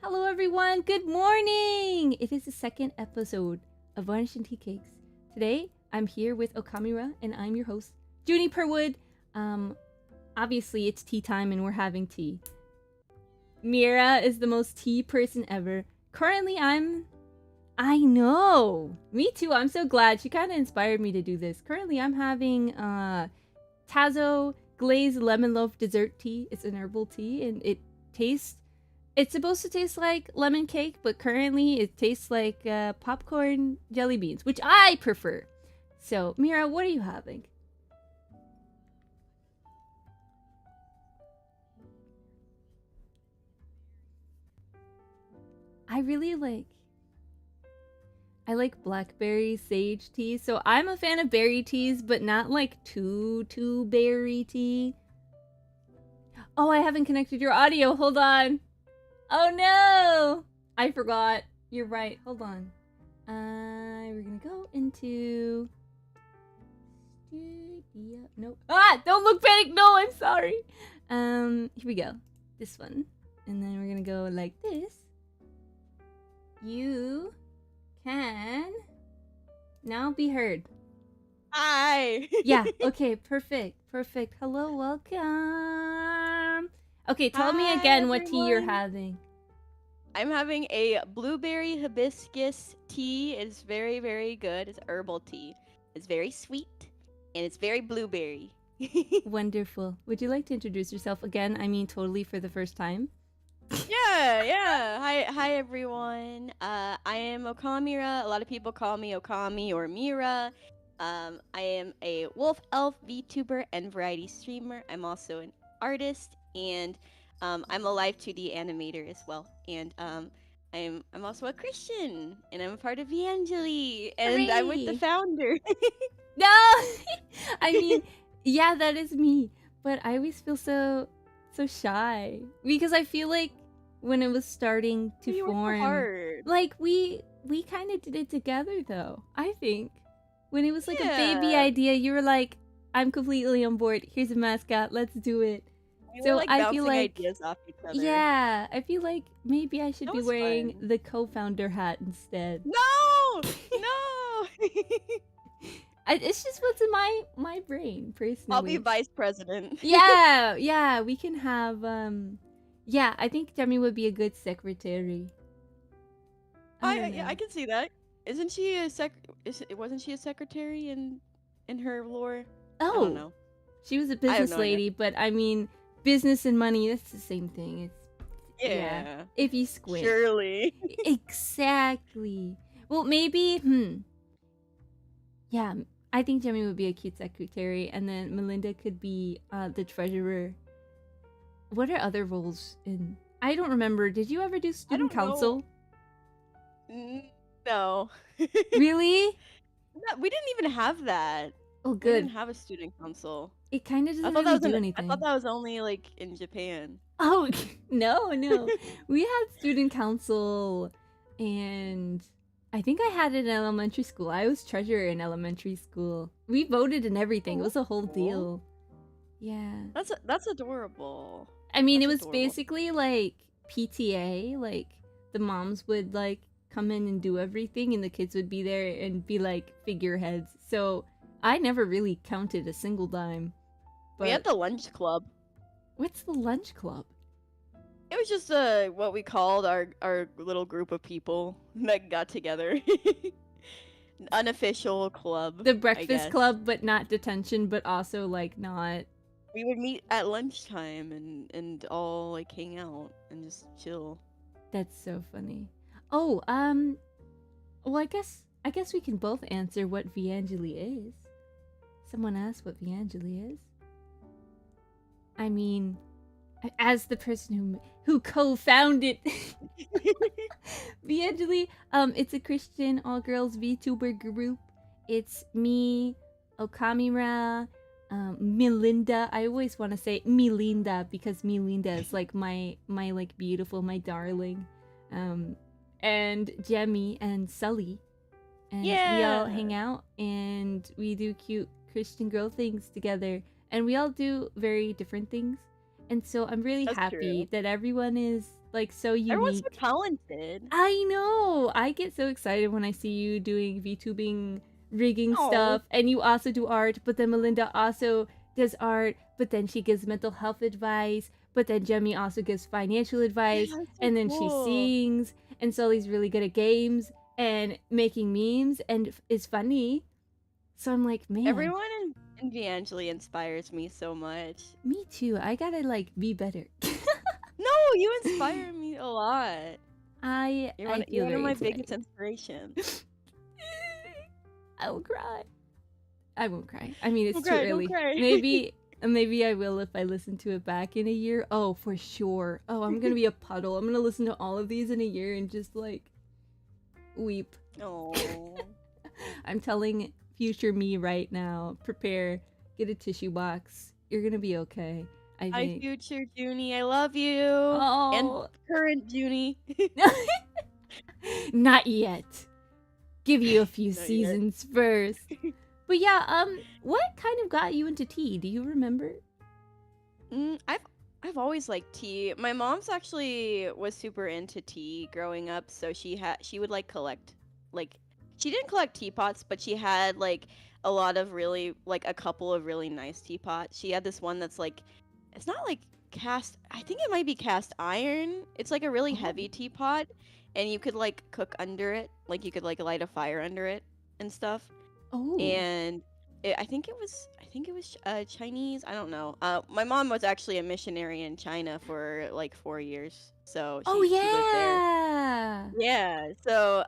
Hello everyone, good morning! It is the second episode of Varnish Teacakes. Today, I'm here with Okamira, and I'm your host, Juni Purwood. Obviously it's tea time and we're having tea. Mira is the most tea person ever. Currently, I know! Me too, I'm so glad. She kind of inspired me to do this. Currently, I'm having, Tazo Glazed Lemon Loaf Dessert Tea. It's an herbal tea, and it's supposed to taste like lemon cake, but currently it tastes like popcorn jelly beans, which I prefer. So, Mira, what are you having? I like blackberry sage tea. So I'm a fan of berry teas, but not like too berry tea. Oh, I haven't connected your audio. Hold on. Oh no! I forgot. You're right. Hold on. We're gonna go into studio. Nope. Ah! Don't look panic. No, I'm sorry. Here we go. This one, and then we're gonna go like this. You can now be heard. Hi. Yeah. Okay. Perfect. Hello. Welcome. Okay, tell me again what tea you're having. I'm having a blueberry hibiscus tea. It's very, very good. It's herbal tea. It's very sweet and it's very blueberry. Wonderful. Would you like to introduce yourself again? I mean, totally for the first time. Yeah. Hi, everyone. I am Okamira. A lot of people call me Okami or Mira. I am a wolf elf VTuber and variety streamer. I'm also an artist, and I'm a live 2D animator as well. And I'm also a Christian, and I'm a part of VAngeli, and I'm with the founder. No, I mean, yeah, that is me. But I always feel so shy because I feel like when it was starting to form, like we kind of did it together, though. I think when it was like a baby idea, you were like, "I'm completely on board. Here's a mascot. Let's do it." So like I feel like ideas off each other. Yeah, I feel like maybe I should be wearing the co-founder hat instead. No. It's just what's in my brain, personally. I'll be vice president. Yeah, we can have yeah, I think Demi would be a good secretary. I can see that. Isn't she a wasn't she a secretary in her lore? Oh, I don't know. She was a business lady, but I mean, business and money, that's the same thing. It's yeah. If you squint. Surely. Exactly. Well, maybe yeah, I think Jemmy would be a cute secretary, and then Melinda could be the treasurer. What are other roles in? I don't remember. Did you ever do student council? No. Really? No, we didn't even have that. Oh, good. We didn't have a student council. It kind of doesn't really do anything. I thought that was only like in Japan. Oh no, we had student council, and I think I had it in elementary school. I was treasurer in elementary school. We voted and everything. It was a whole deal. Yeah. That's adorable. I mean, it was basically like PTA. Like the moms would like come in and do everything, and the kids would be there and be like figureheads. So I never really counted a single dime. But we had the lunch club. What's the lunch club? It was just what we called our little group of people that got together. Unofficial club. The breakfast club, but not detention, but also like not. We would meet at lunchtime and all like hang out and just chill. That's so funny. Oh, well, I guess we can both answer what VAngeli is. Someone asked what VAngeli is. I mean, as the person who co-founded VAngeli, it's a Christian all-girls VTuber group. It's me, Okamira, Melinda. I always want to say Melinda because Melinda is like my like beautiful, my darling. And Jemmy and Sully. And we all hang out and we do cute Christian girl things together. And we all do very different things. And so I'm really happy that everyone is like so Everyone's so unique. talented. I know. I get so excited when I see you doing VTubing, rigging Oh. stuff, and you also do art. But then Melinda also does art, but then she gives mental health advice. But then Jemmy also gives financial advice, Yeah, that's so and then she cool. sings. And Sully's really good at games and making memes and is funny. So I'm like, man, Everyone in VAngeli inspires me so much. me too. I gotta like be better. No, you inspire me a lot. I You're feel one of very my inspired. biggest inspirations. I will cry. I won't cry. I mean, it's Don't too cry, early. don't cry. Maybe I will if I listen to it back in a year. Oh, for sure. Oh, I'm gonna be a puddle. I'm gonna listen to all of these in a year and just like weep. Oh. I'm telling future me right now, prepare, get a tissue box. You're gonna be okay. I Hi, think. future Juni. I love you. Oh. And current Juni. Not yet. Give you a few Not yet. seasons first. But yeah, what kind of got you into tea? Do you remember? I've always liked tea. My mom's actually was super into tea growing up, so she would like collect, like, she didn't collect teapots, but she had like a lot of really, like, a couple of really nice teapots. She had this one that's like, it's not like cast, I think it might be cast iron. It's like a really heavy teapot, and you could like cook under it, like you could like light a fire under it and stuff. Oh. And I think it was Chinese. I don't know. My mom was actually a missionary in China for like 4 years, so she lived there. Yeah. So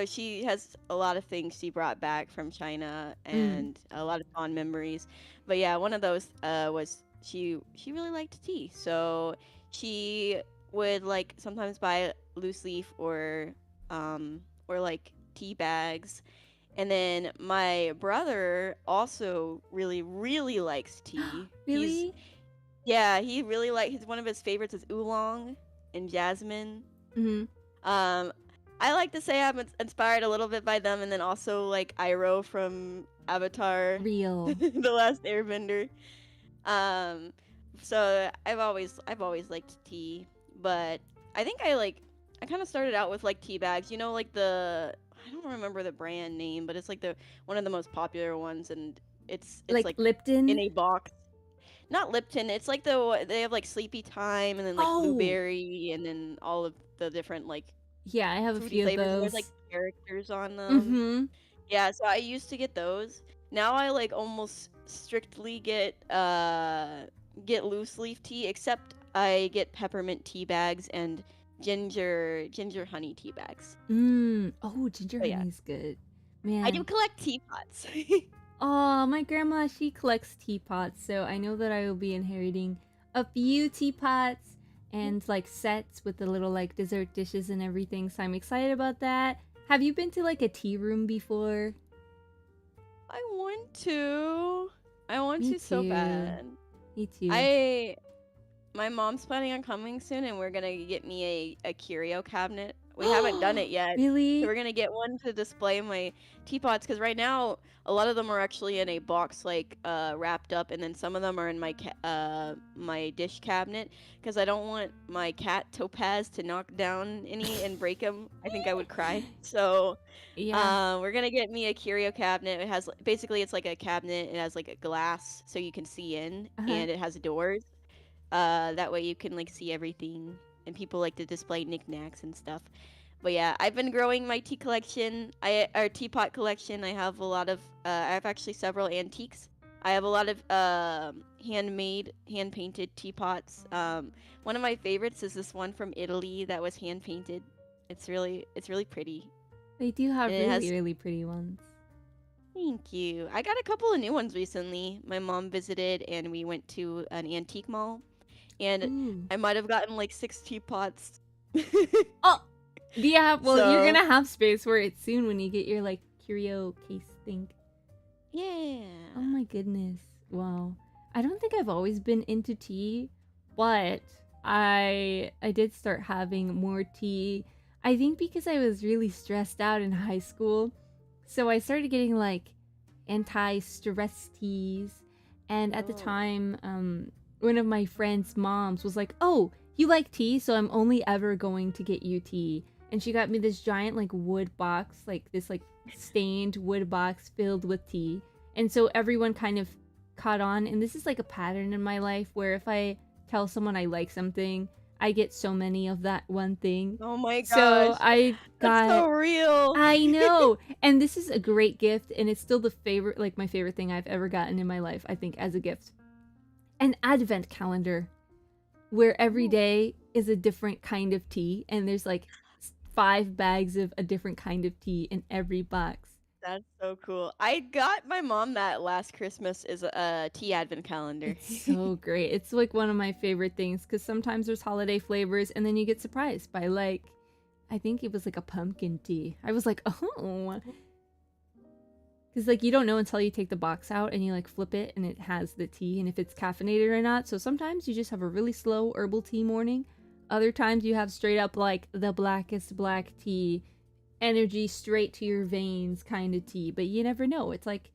she has a lot of things she brought back from China and a lot of fond memories. But yeah, one of those was she really liked tea, so she would like sometimes buy loose leaf or like tea bags. And then my brother also really, really likes tea. Really? He really one of his favorites is oolong and jasmine. I like to say I'm inspired a little bit by them, and then also like Iroh from Avatar. Real. The Last Airbender. So I've always liked tea, but I think I kind of started out with like tea bags, you know, like I don't remember the brand name, but it's like one of the most popular ones, and it's like Lipton in a box. Not Lipton. It's like they have like Sleepy Time, and then like blueberry, and then all of the different like I have a few flavors. of those. And there's like characters on them. Yeah, so I used to get those. Now I like almost strictly get loose leaf tea, except I get peppermint tea bags and ginger honey tea bags. Oh, ginger honey's good. Man. I do collect teapots. Oh, my grandma, she collects teapots, so I know that I will be inheriting a few teapots and like sets with the little like dessert dishes and everything, so I'm excited about that. Have you been to like a tea room before? I want to so bad. Me too. My mom's planning on coming soon, and we're gonna get me a curio cabinet. We haven't done it yet. Really? So we're gonna get one to display my teapots, because right now a lot of them are actually in a box, like wrapped up, and then some of them are in my my dish cabinet, because I don't want my cat Topaz to knock down any and break them. I think I would cry. So we're gonna get me a curio cabinet. It has basically, it's like a cabinet. It has like a glass so you can see in, and it has doors. That way you can like see everything, and people like to display knickknacks and stuff. But yeah, I've been growing my tea collection. Our teapot collection. I have a lot of. I have actually several antiques. I have a lot of handmade, hand painted teapots. One of my favorites is this one from Italy that was hand painted. It's really pretty. They do have really pretty ones. Thank you. I got a couple of new ones recently. My mom visited, and we went to an antique mall. And I might have gotten like 6 teapots. Oh, yeah. Well, you're gonna have space for it soon when you get your like curio case thing. Yeah. Oh my goodness. Wow. I don't think I've always been into tea, but I did start having more tea. I think because I was really stressed out in high school, so I started getting like anti-stress teas. And at the time, one of my friend's moms was like, "Oh, you like tea, so I'm only ever going to get you tea. And she got me this giant like wood box, like this like stained wood box filled with tea. And so everyone kind of caught on, and this is like a pattern in my life where if I tell someone I like something, I get so many of that one thing. Oh my So gosh. I That's so got real. I know. And this is a great gift, and it's still the favorite, like my favorite thing I've ever gotten in my life, I think, as a gift. An advent calendar where every Ooh. day is a different kind of tea, and there's like 5 bags of a different kind of tea in every box. That's so cool. I got my mom that last Christmas is a tea advent calendar. It's so great. It's like one of my favorite things because sometimes there's holiday flavors, and then you get surprised by like, I think it was like a pumpkin tea. I was like, oh. Because like you don't know until you take the box out and you like flip it and it has the tea and if it's caffeinated or not. So sometimes you just have a really slow herbal tea morning. Other times you have straight up like the blackest black tea, energy straight to your veins kind of tea. But you never know. It's like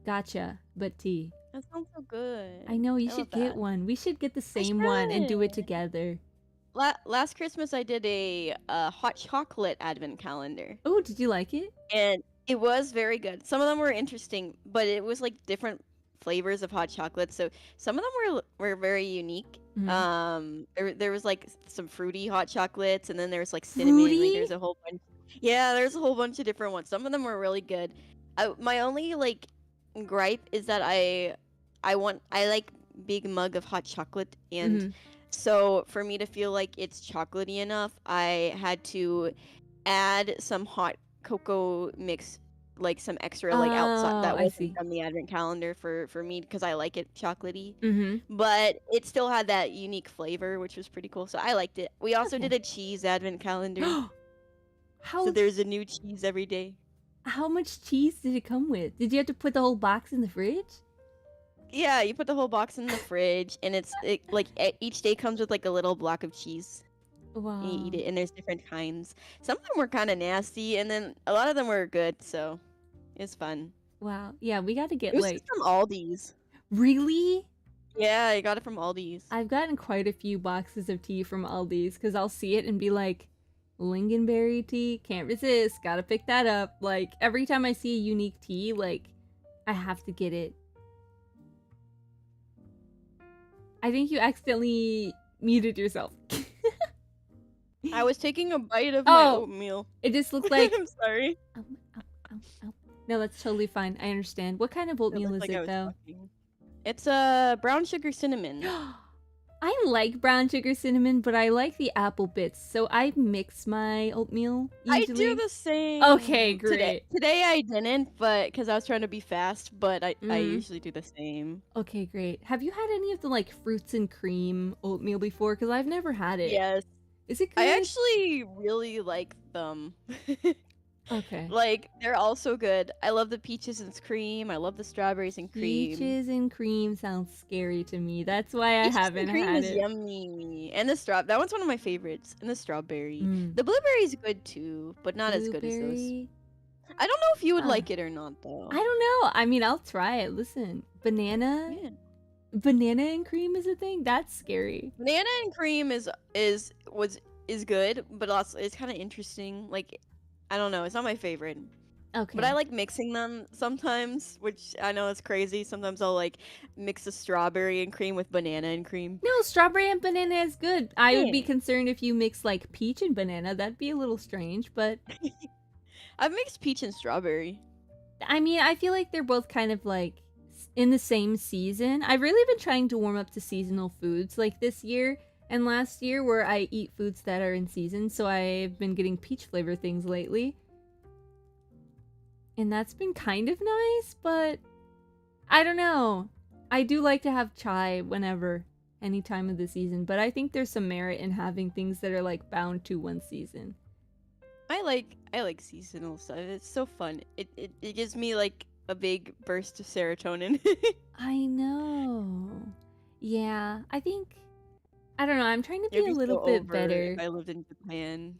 gotcha, but tea. That sounds so good. I know, you I should love get that. one. We should get the same one and do it should. together. Last Christmas I did a hot chocolate advent calendar, Oh, did you like it? and it was very good. Some of them were interesting, but it was like different flavors of hot chocolate. So some of them were very unique. Mhm. There was like some fruity hot chocolates, and then there was like cinnamon. Like Fruity? there's a whole bunch. Yeah, there's a whole bunch of different ones. Some of them were really good. My only like gripe is that I like big mug of hot chocolate, and Mhm. so for me to feel like it's chocolatey enough, I had to add some hot cocoa mix, like some extra like outside Oh, that I wasn't see. from the advent calendar for me because I like it chocolatey. Mhm. But it still had that unique flavor, which was pretty cool. So I liked it. We also did Okay. a cheese advent calendar. So How there's a new cheese every day. how much cheese did it come with? Did you have to put the whole box in the fridge? Yeah, you put the whole box in the fridge, and like each day comes with like a little block of cheese. And you eat Wow. it, and there's different kinds. Some of them were kind of nasty, and then a lot of them were good, so it's fun. Wow. Yeah, we got to It get was just like from Aldi's. really? Yeah, I got it from Aldi's. I've gotten quite a few boxes of tea from Aldi's because I'll see it and be like, lingonberry tea, can't resist, gotta pick that up. Like every time I see a unique tea, like I have to get it. I think you accidentally muted yourself. I was taking a bite of my Oh, oatmeal. it just looked like. I'm sorry. Ow, ow, ow, ow. No, that's totally fine. I understand. What kind of It oatmeal looked is like I it was though? talking. It's a brown sugar cinnamon. I like brown sugar cinnamon, but I like the apple bits, so I mix my oatmeal I do usually. the same. Okay, great. Today I didn't, but because I was trying to be fast. But I Mm. usually do the same. Okay, great. Have you had any of the like fruits and cream oatmeal before? Because I've never had it. Yes, Is it good? I actually really like them. Okay. Like they're all so good. I love the peaches and cream. I love the strawberries and cream. Peaches and cream sounds scary to me. That's why I Peaches haven't and cream had is it. yummy, and that one's one of my favorites. And the strawberry, Mm. the blueberry's good too, but not as good as those. Blueberry. I don't know if you would Ah. like it or not though. I don't know. I mean, I'll try it. Listen, banana and cream is a thing. That's scary. Banana and cream is good, but also it's kind of interesting. Like, I don't know, it's not my favorite. Okay. But I like mixing them sometimes, which I know is crazy. Sometimes I'll like mix a strawberry and cream with banana and cream. No, strawberry and banana is good. I would be Yeah. concerned if you mix like peach and banana. That'd be a little strange, but I've mixed peach and strawberry. I mean, I feel like they're both kind of like in the same season. I've really been trying to warm up to seasonal foods like this year and last year where I eat foods that are in season. So I've been getting peach flavor things lately. And that's been kind of nice, but I don't know. I do like to have chai whenever, any time of the season, but I think there's some merit in having things that are like bound to one season. I like seasonal stuff. It's so fun. It gives me like a big burst of serotonin. I know. Yeah, I don't know. I'm trying to be It'd a be little so bit over better. if I lived in Japan.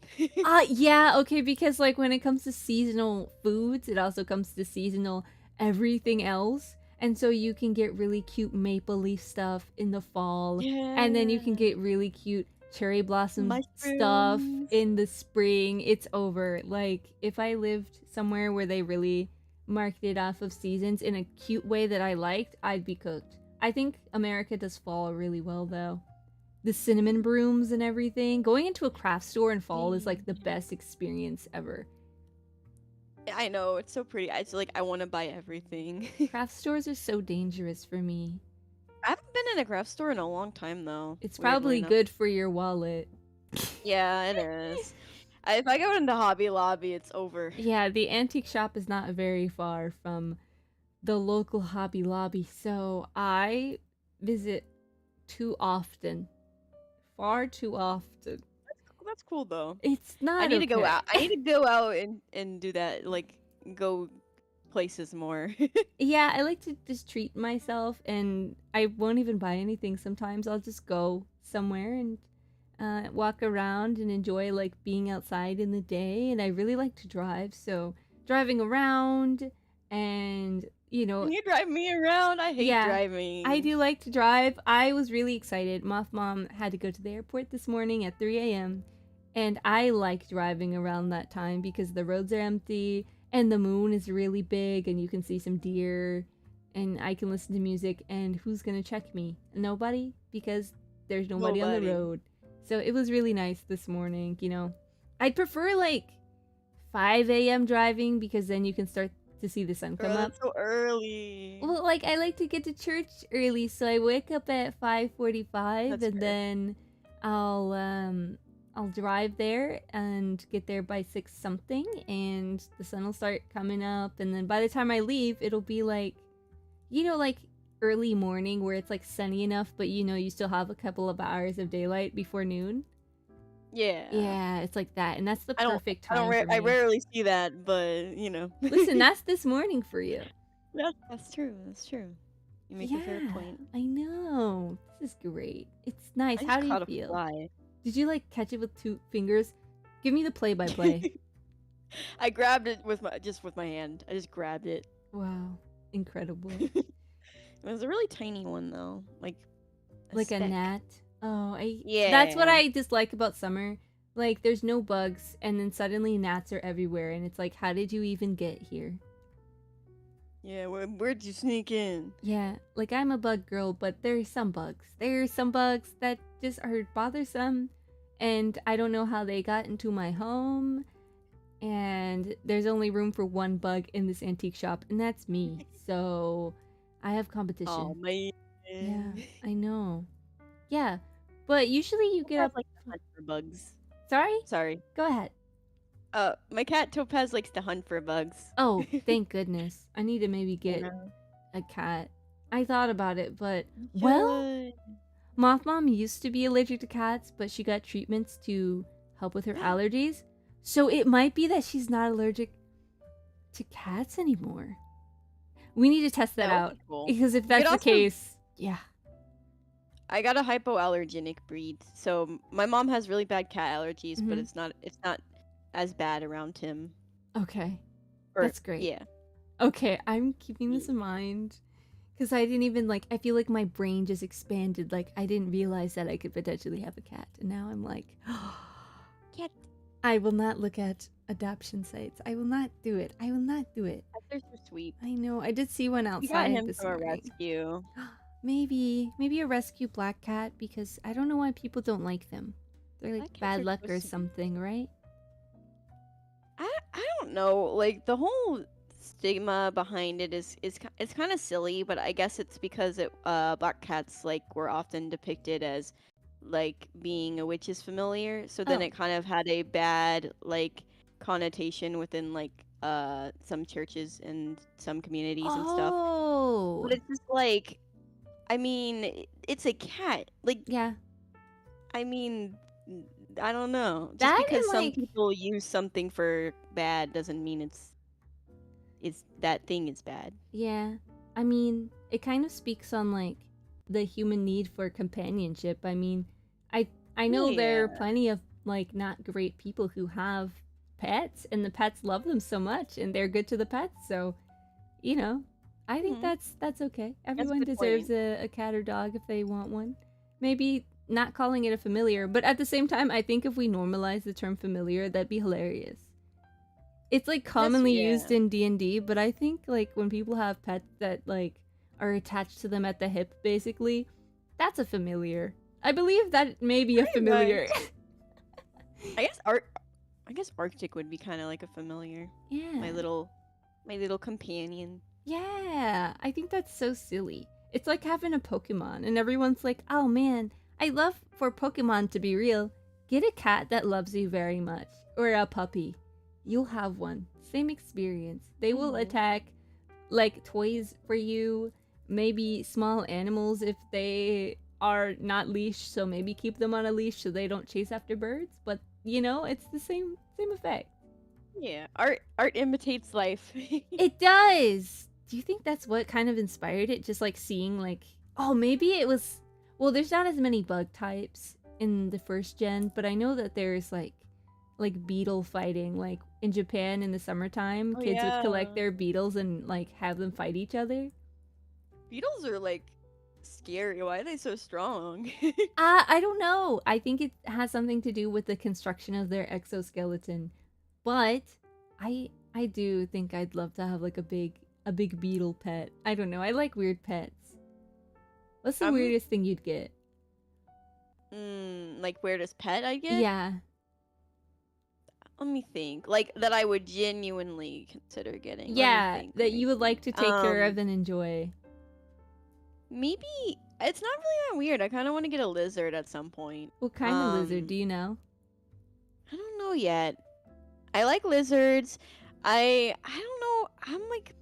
Yeah, okay, because like when it comes to seasonal foods, it also comes to seasonal everything else. And so you can get really cute maple leaf stuff in the fall. Yeah. And then you can get really cute cherry blossom stuff Mushrooms. in the spring. It's over. Like, if I lived somewhere where they really marked it off of seasons in a cute way that I liked, I'd be cooked. I think America does fall really well, though. The cinnamon brooms and everything. Going into a craft store in fall is like the best experience ever. I know, it's so pretty. It's like I want to buy everything. Craft stores are so dangerous for me. I haven't been in a craft store in a long time though. It's weirdly probably enough. good for your wallet. Yeah, it is. If I go into Hobby Lobby, it's over. Yeah, the antique shop is not very far from the local Hobby Lobby, so I visit too often. Far too often. That's cool though. It's not I need to go okay. out. I need to go out and do that. Like go places more. Yeah, I like to just treat myself, and I won't even buy anything sometimes. I'll just go somewhere and walk around and enjoy like being outside in the day. And I really like to drive, so driving around and Can you drive me around? I hate driving. I do like to drive. I was really excited. Moth Mom had to go to the airport this morning at 3 a.m. And I like driving around that time because the roads are empty and the moon is really big and you can see some deer and I can listen to music. And who's going to check me? Nobody, because there's nobody on the road. So it was really nice this morning, I'd prefer like 5 a.m. driving because then you can start to see the sun come up. That's so early. Well, like I like to get to church early, so I wake up at 5:45 and then I'll drive there and get there by 6 something and the sun will start coming up, and then by the time I leave it'll be like like early morning where it's like sunny enough but you still have a couple of hours of daylight before noon. Yeah, it's like that, and that's the perfect time for me. I rarely see that, but Listen, that's this morning for you. That's true. You make a fair point. I know. This is great. It's nice. How do you feel? Fly. Did you like catch it with 2 fingers? Give me the play-by-play. I grabbed it with my hand. I just grabbed it. Wow, incredible. It was a really tiny one though, like a speck. gnat. Oh, that's what I dislike about summer. Like, there's no bugs, and then suddenly gnats are everywhere, and it's like, how did you even get here? Yeah, where'd you sneak in? Yeah, like, I'm a bug girl, but there's some bugs. There's some bugs that just are bothersome, and I don't know how they got into my home, and there's only room for one bug in this antique shop, and that's me. So, I have competition. Oh, man. Yeah, I know. Yeah, but usually you get up like to hunt for bugs. Sorry. Go ahead. My cat Topaz likes to hunt for bugs. Oh, thank goodness. I need to maybe get a cat. I thought about it, but Moth Mom used to be allergic to cats, but she got treatments to help with her allergies. So it might be that she's not allergic to cats anymore. We need to test that out. Cool. Because if that's the case, yeah. I got a hypoallergenic breed, so my mom has really bad cat allergies, but it's not as bad around him. Okay, that's great. Yeah. Okay, I'm keeping this in mind because I didn't even I feel like my brain just expanded. Like, I didn't realize that I could potentially have a cat, and now I'm like, cat. I will not look at adoption sites. I will not do it. They're so sweet. I know. I did see one outside. You got him this from morning. a rescue. Maybe a rescue black cat, because I don't know why people don't like them. They're like bad luck or something, right? I don't know. Like, the whole stigma behind it is kind of silly, but I guess it's because black cats were often depicted as being a witch's familiar, so then it kind of had a bad connotation within some churches and some communities and stuff. But it's just I mean, it's a cat. Yeah. I mean, I don't know. Just that because some people use something for bad doesn't mean it's that thing is bad. Yeah. I mean, it kind of speaks on the human need for companionship. I mean, I know there are plenty of not great people who have pets, and the pets love them so much and they're good to the pets, so I think that's okay. That's Everyone a good deserves point. a cat or dog if they want one. Maybe not calling it a familiar, but at the same time, I think if we normalize the term familiar, that'd be hilarious. It's like That's commonly used yeah. in D&D, but I think like when people have pets that like are attached to them at the hip, basically, that's a familiar. I believe that may be a Pretty familiar. much. I guess Arctic would be kind of like a familiar. Yeah. My little companion. Yeah, I think that's so silly. It's like having a Pokemon, and everyone's like, oh man, I love for Pokemon to be real. Get a cat that loves you very much, or a puppy. You'll have one. Same experience. They will attack like toys for you, maybe small animals if they are not leashed, so maybe keep them on a leash so they don't chase after birds, but you know, it's the same effect. Yeah, art imitates life. It does. Do you think that's what kind of inspired it? Just like seeing like, oh, maybe it was. Well, there's not as many bug types in the first gen, but I know that there's like beetle fighting. Like in Japan in the summertime, Oh kids would collect yeah. their beetles and like have them fight each other. Beetles are like scary. Why are they so strong? I don't know. I think it has something to do with the construction of their exoskeleton. But I do think I'd love to have like a big beetle pet. I don't know. I like weird pets. What's the I'm weirdest thing you'd get? like weirdest pet I get? Yeah. Let me think. Like that I would genuinely consider getting. Let me Yeah, think. that you would like to take care of and enjoy. Maybe it's not really that weird. I kind of want to get a lizard at some point. What kind of lizard do you know? I don't know yet. I like lizards. I don't know. I'm like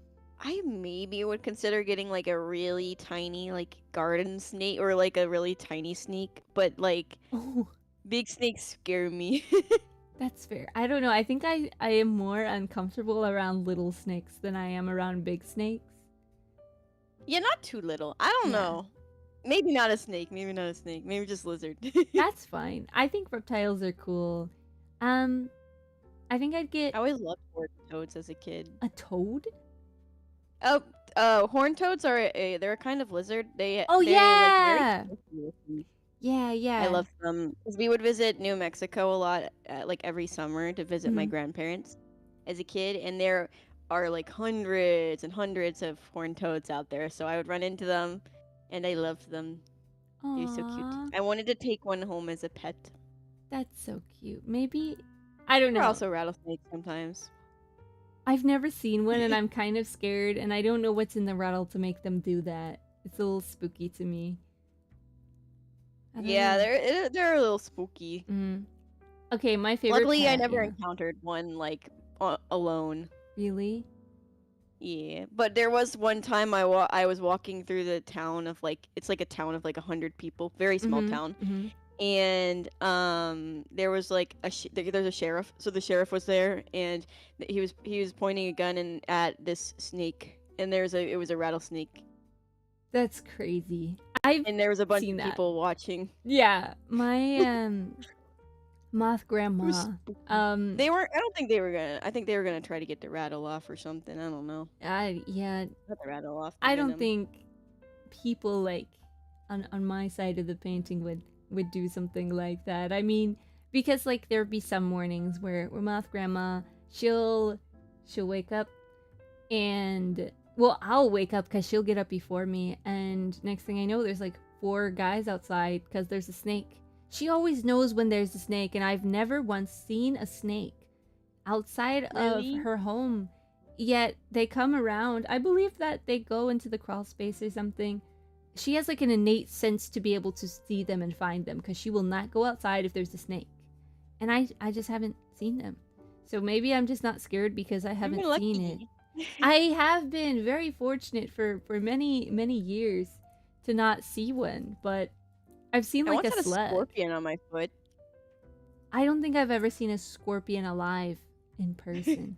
I maybe would consider getting like a really tiny like garden snake or like a really tiny snake, but like Oh, big snakes scare me. that's fair. I don't know. I think I am more uncomfortable around little snakes than I am around big snakes. Yeah, not too little. I don't Yeah. know. Maybe not a snake. Maybe not a snake. Maybe just lizard. That's fine. I think reptiles are cool. I think I'd get I always loved horned toads as a kid. a toad. Horned toads are they're a kind of lizard. Oh they're yeah, like very close with me. yeah, yeah. I love them because we would visit New Mexico a lot, like every summer to visit my Mhm. grandparents as a kid, and there are like hundreds and hundreds of horned toads out there. So I would run into them, and I loved them. They're so cute. Aw, I wanted to take one home as a pet. that's so cute. Maybe I don't They're know. also rattlesnakes sometimes. I've never seen one, and I'm kind of scared, and I don't know what's in the rattle to make them do that. It's a little spooky to me. I don't Yeah, know. they're a little spooky. Okay, my favorite. Luckily, I pet, never yeah. encountered one like alone. Really? Yeah, but there was one time I was walking through the town of like it's like a town of like 100 people, very small town, and there was like there's a sheriff, so the sheriff was there, and he was pointing a gun at this snake, and it was a rattlesnake, That's crazy. I've and there was a bunch seen of that. people watching. Yeah, my moth grandma. They weren't. I don't think they were gonna. I think they were gonna try to get the rattle off or something. I don't know. Yeah, Not the rattle off. I don't think people like on my side of the painting would do something like that. I mean, because like there'd be some mornings where moth grandma she'll wake up and well I'll wake up because she'll get up before me, and next thing I know there's like 4 guys outside because there's a snake. She always knows when there's a snake, and I've never once seen a snake outside Really? of her home. Yet they come around. I believe that they go into the crawl space or something. She has like an innate sense to be able to see them and find them because she will not go outside if there's a snake. And I just haven't seen them. So maybe I'm just not scared because I haven't seen it. I have been very fortunate for many years to not see one, but I've seen I like once a had a slug. scorpion on my foot. I don't think I've ever seen a scorpion alive in person.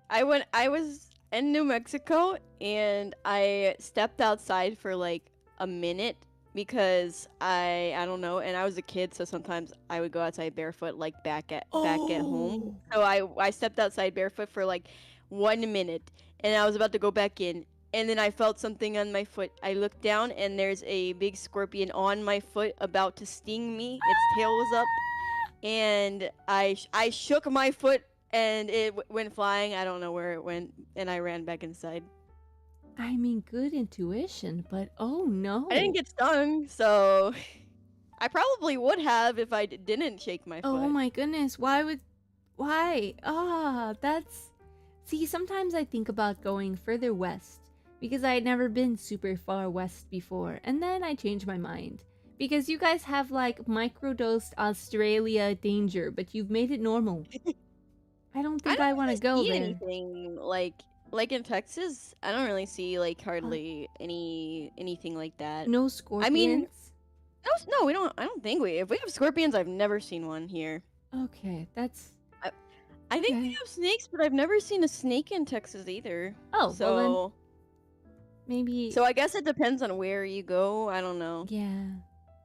I was in New Mexico and I stepped outside for like a minute because I don't know, and I was a kid, so sometimes I would go outside barefoot like back at home. So I stepped outside barefoot for like 1 minute, and I was about to go back in, and then I felt something on my foot. I looked down, and there's a big scorpion on my foot about to sting me. Its tail was up, and I shook my foot, and it went flying. I don't know where it went, and I ran back inside. I mean, good intuition, but oh no. I didn't get stung, so I probably would have if I didn't shake my Oh foot. my goodness, why? That's... See, sometimes I think about going further west because I had never been super far west before, and then I changed my mind. Because you guys have like microdosed Australia danger, but you've made it normal. I don't think I want to go see there. anything like in Texas. I don't really see like hardly anything like that. No scorpions? I mean, no, we don't. I don't think if we have scorpions, I've never seen one here. Okay, that's... I think we Okay. have snakes, but I've never seen a snake in Texas either. Oh, So well then maybe... so I guess it depends on where you go. I don't know.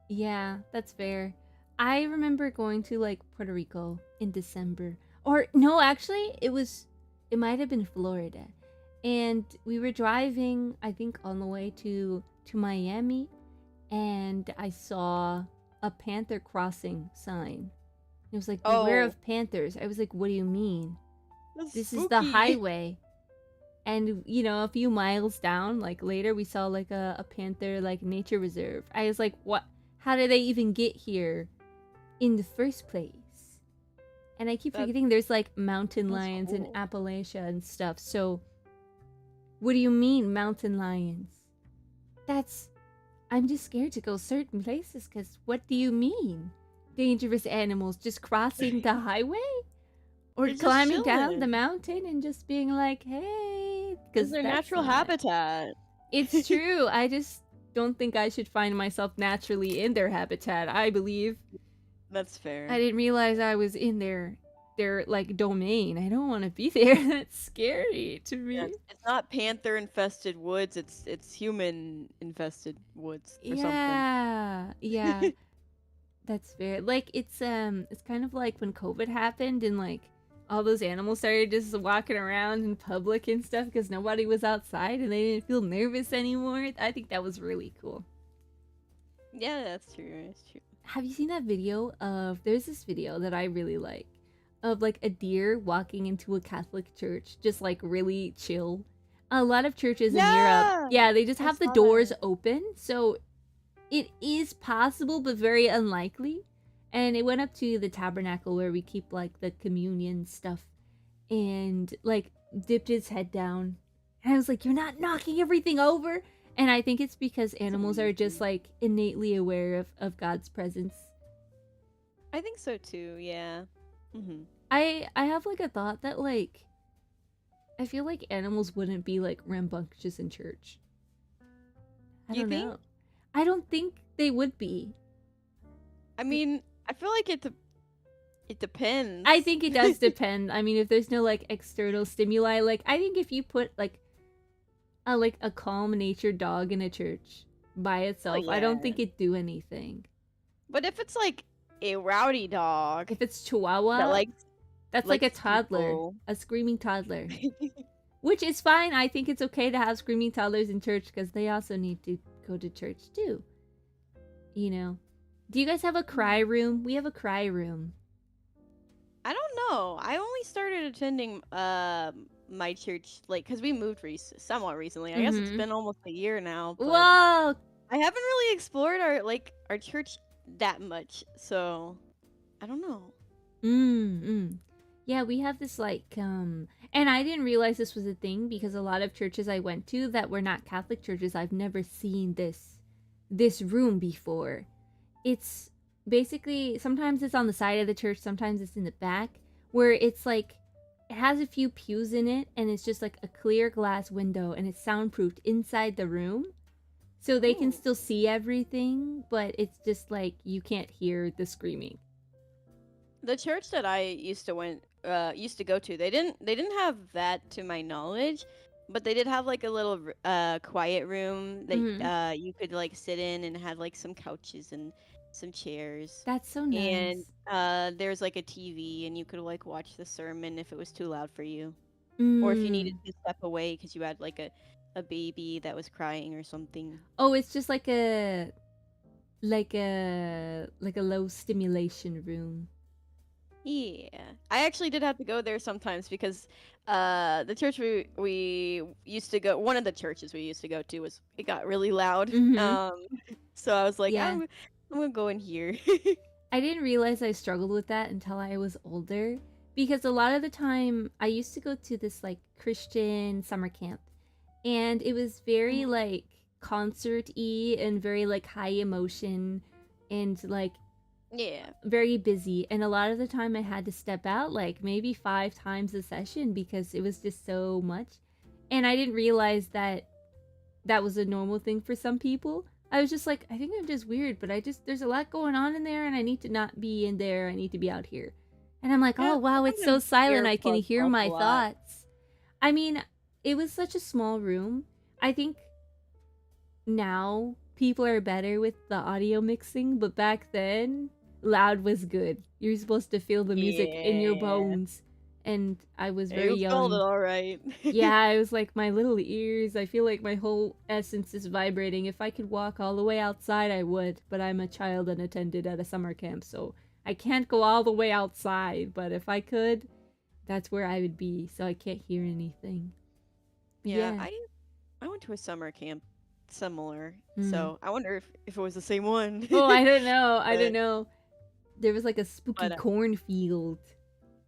Yeah, that's fair. I remember going to like Puerto Rico in December. Or no, actually, it might have been Florida. And we were driving, I think, on the way to Miami, and I saw a panther crossing sign. It was like, beware Oh. of panthers. I was like, what do you mean? That's This is the spooky. highway. And, you know, a few miles down, like later, we saw like a panther like nature reserve. I was like, what? How did they even get here in the first place? And I keep forgetting there's like mountain that's lions in cool. Appalachia and stuff. So, what do you mean, mountain lions? I'm just scared to go certain places because what do you mean? Dangerous animals just crossing the highway? Or They're just climbing down chilling. the mountain and just being like, hey, Because their natural habitat. It's true. I just don't think I should find myself naturally in their habitat. I believe That's fair. I didn't realize I was in their like domain. I don't want to be there. That's scary to me. Yeah, it's not panther infested woods. It's human infested woods or something. Yeah. That's fair. Like it's kind of like when COVID happened and like all those animals started just walking around in public and stuff because nobody was outside and they didn't feel nervous anymore. I think that was really cool. Yeah, that's true. That's true. Have you seen that video of... There's this video that I really like of like a deer walking into a Catholic church, just like really chill. A lot of churches in Europe, they just I have the saw doors that. open, so it is possible but very unlikely. And it went up to the tabernacle where we keep like the communion stuff, and like dipped its head down, and I was like, you're not knocking everything over. And I think it's because animals are just like innately aware of God's presence. I think so too. Yeah. Mm-hmm. I have like a thought that like I feel like animals wouldn't be like rambunctious in church. I You don't think? know. I don't think they would be. I mean, I feel like it depends. I think it does depend. I mean, if there's no like external stimuli, like I think if you put like a calm natured dog in a church by itself, I don't yeah. think it'd do anything. But if it's like a rowdy dog If it's Chihuahua, that that's like a likes toddler, people. a screaming toddler. Which is fine. I think it's okay to have screaming toddlers in church because they also need to go to church too. You know. Do you guys have a cry room? We have a cry room. I don't know. I only started attending my church like because we moved somewhat recently. I guess it's been almost a year now. But Whoa! I haven't really explored our church that much, so I don't know. Yeah, we have this like and I didn't realize this was a thing because a lot of churches I went to that were not Catholic churches, I've never seen this room before. It's basically, sometimes it's on the side of the church, sometimes it's in the back, where it's like it has a few pews in it and it's just like a clear glass window and it's soundproofed inside the room. So they can still see everything, but it's just like you can't hear the screaming. The church that I used to go to, they didn't have that to my knowledge, but they did have like a little quiet room that you could like sit in and had like some couches and some chairs. That's so nice. And there's like a TV and you could like watch the sermon if it was too loud for you. Or if you needed to step away because you had like a baby that was crying or something. Oh, it's just like a low stimulation room. Yeah, I actually did have to go there sometimes because the church we used to go, one of the churches we used to go to, was, it got really loud. Mm-hmm. So I was like, Yeah. I'm gonna go in here. I didn't realize I struggled with that until I was older, because a lot of the time I used to go to this like Christian summer camp, and it was very like concert-y and very like high emotion and like Yeah. very busy, and a lot of the time I had to step out like maybe 5 times a session because it was just so much. And I didn't realize that that was a normal thing for some people. I was just like, I think I'm just weird, but there's a lot going on in there and I need to not be in there. I need to be out here. And I'm like, Yeah, oh wow, it's so sometimes silent. I can earplugs hear help a my lot. thoughts. I mean, it was such a small room. I think now people are better with the audio mixing, but back then, loud was good. You're supposed to feel the music in your Yeah. bones. And I was You very felt it young. all right. Yeah, I was like my little ears. I feel like my whole essence is vibrating. If I could walk all the way outside, I would. But I'm a child unattended at a summer camp, so I can't go all the way outside. But if I could, that's where I would be. So I can't hear anything. Yeah, Yeah. I went to a summer camp similar, Mm. so I wonder if it was the same one. Oh, I don't know. I don't But know. There was like a spooky but cornfield.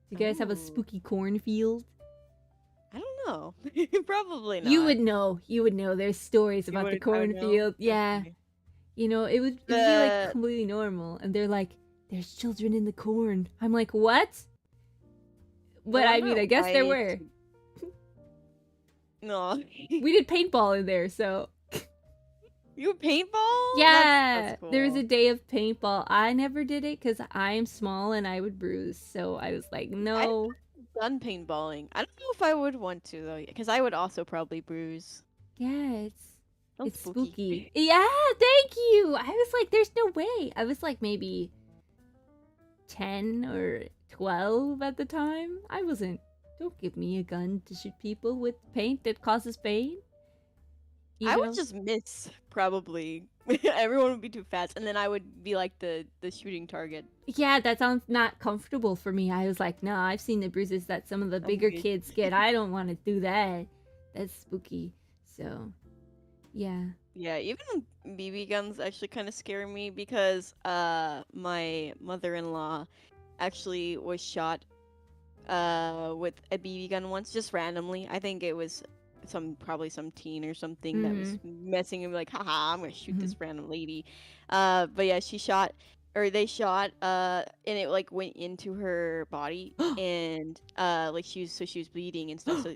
Do you guys have a oh, spooky cornfield? I don't know. Probably You not. would know. You would know. There's stories You about the would I would know. cornfield. Yeah. Okay. You know, it would be like The completely normal, and they're like, "There's children in the corn." I'm like, "What?" I But I mean, wonder I guess there why. were. No. We did paintball in there, so You paintball? That's yeah, there was a cool. day of paintball. I never did it because I am small and I would bruise, so I was like, I've no. done paintballing. I don't know if I would want to though, because I would also probably bruise. Yeah, Sounds it's spooky. spooky. Yeah, thank you. I was like, there's no way. I was like maybe 10 or 12 at the time. I wasn't. Don't give me a gun to shoot people with paint that causes pain. You I would know? just miss probably. Everyone would be too fast, and then I would be like the shooting target. Yeah, that sounds not comfortable for me. I was like, nah, I've seen the bruises that some of the I'm bigger good. kids get. I don't want to do that. That's spooky. So, yeah. Yeah, even BB guns actually kind of scare me because my mother-in-law actually was shot with a BB gun once, just randomly. I think it was probably some teen or something that was messing him, like, haha, I'm gonna shoot this random lady. But yeah, they shot and it like went into her body, and like she was bleeding and stuff. So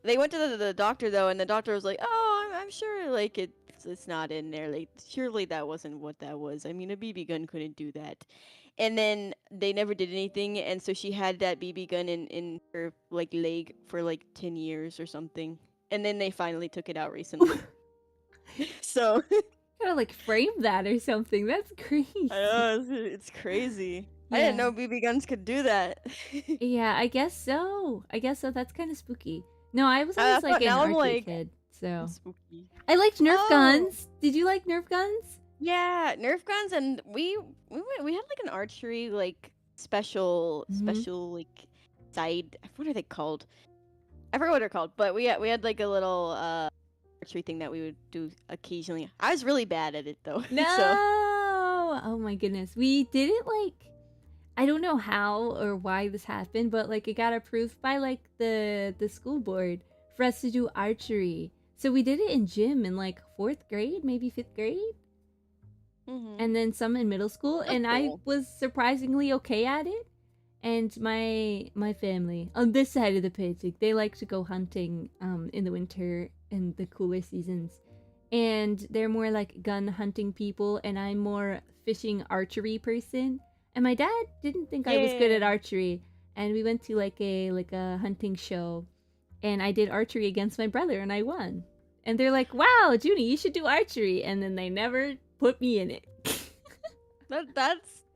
they went to the doctor though, and the doctor was like, oh, I'm sure like it's not in there. Like surely that wasn't what that was. I mean, a BB gun couldn't do that. And then they never did anything, and so she had that BB gun in her like leg for like 10 years or something. And then they finally took it out recently. So Gotta like frame that or something. That's crazy. I know it's crazy. I didn't Yeah. know BB guns could do that. Yeah, I guess so. I guess so. That's kind of spooky. No, I was I always like thought an now I'm arcade like kid, so spooky. I liked Nerf Oh guns. Did you like Nerf guns? yeah, Nerf guns, and we had like an archery like Mm-hmm. special like side. What are they called? I forgot what they're called, but we had like a little archery thing that we would do occasionally. I was really bad at it though, so No! Oh my goodness. We did it like, I don't know how or why this happened, but like it got approved by like the school board for us to do archery. So we did it in gym in like 4th grade, maybe 5th grade, and then some in middle school, that's and I cool. was surprisingly okay at it. And my family on this side of the Pacific, they like to go hunting in the winter and the cooler seasons. And they're more like gun hunting people, and I'm more fishing archery person. And my dad didn't think I was good Yeah. at archery, and we went to like a hunting show, and I did archery against my brother, and I won. And they're like, "Wow, Juni, you should do archery," and then they never put me in it.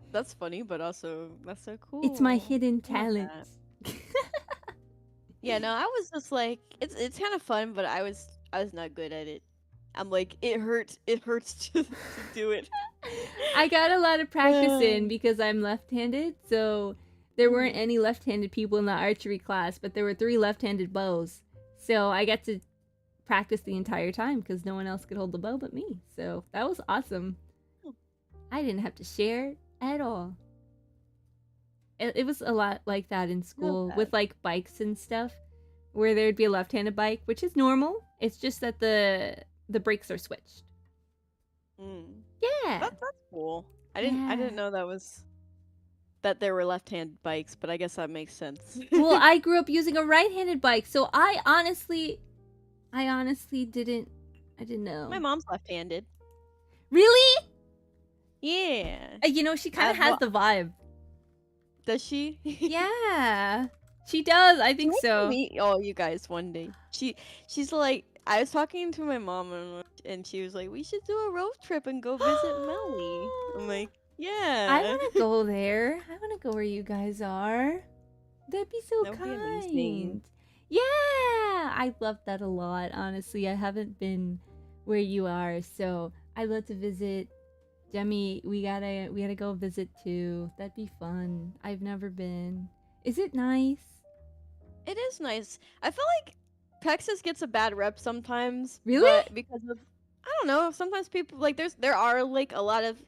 That's funny, but also that's so It's my cool. hidden I love that. talent. Yeah, no, I was just like it's kind of fun, but I was not good at it. I'm like, it hurts. It hurts to do it. I got a lot of practice in because I'm left-handed, so there weren't any left-handed people in the archery class, but there were 3 left-handed bows. So I got to practice the entire time because no one else could hold the bow but me. So that was awesome. I didn't have to share at all. It was a lot like that in school with like bikes and stuff, where there'd be a left-handed bike, which is normal. It's just that the brakes are switched. Yeah, that's cool. I didn't know that there were left-handed bikes, but I guess that makes sense. Well, I grew up using a right-handed bike, so I honestly didn't know. My mom's left-handed. Really? Yeah. You know, she kind of has the vibe. Does she? Yeah, she does. I think so. Meet all you guys one day. She's like, I was talking to my mom and she was like, we should do a road trip and go visit Melly. I'm like, yeah. I want to go there. I want to go where you guys are. That'd be so kind. Yeah, I love that a lot. Honestly, I haven't been where you are, so I'd love to visit. Demi, we gotta go visit too. That'd be fun. I've never been. Is it nice? It is nice. I feel like Texas gets a bad rep sometimes. Really? Because of, I don't know. Sometimes people like there are like a lot of,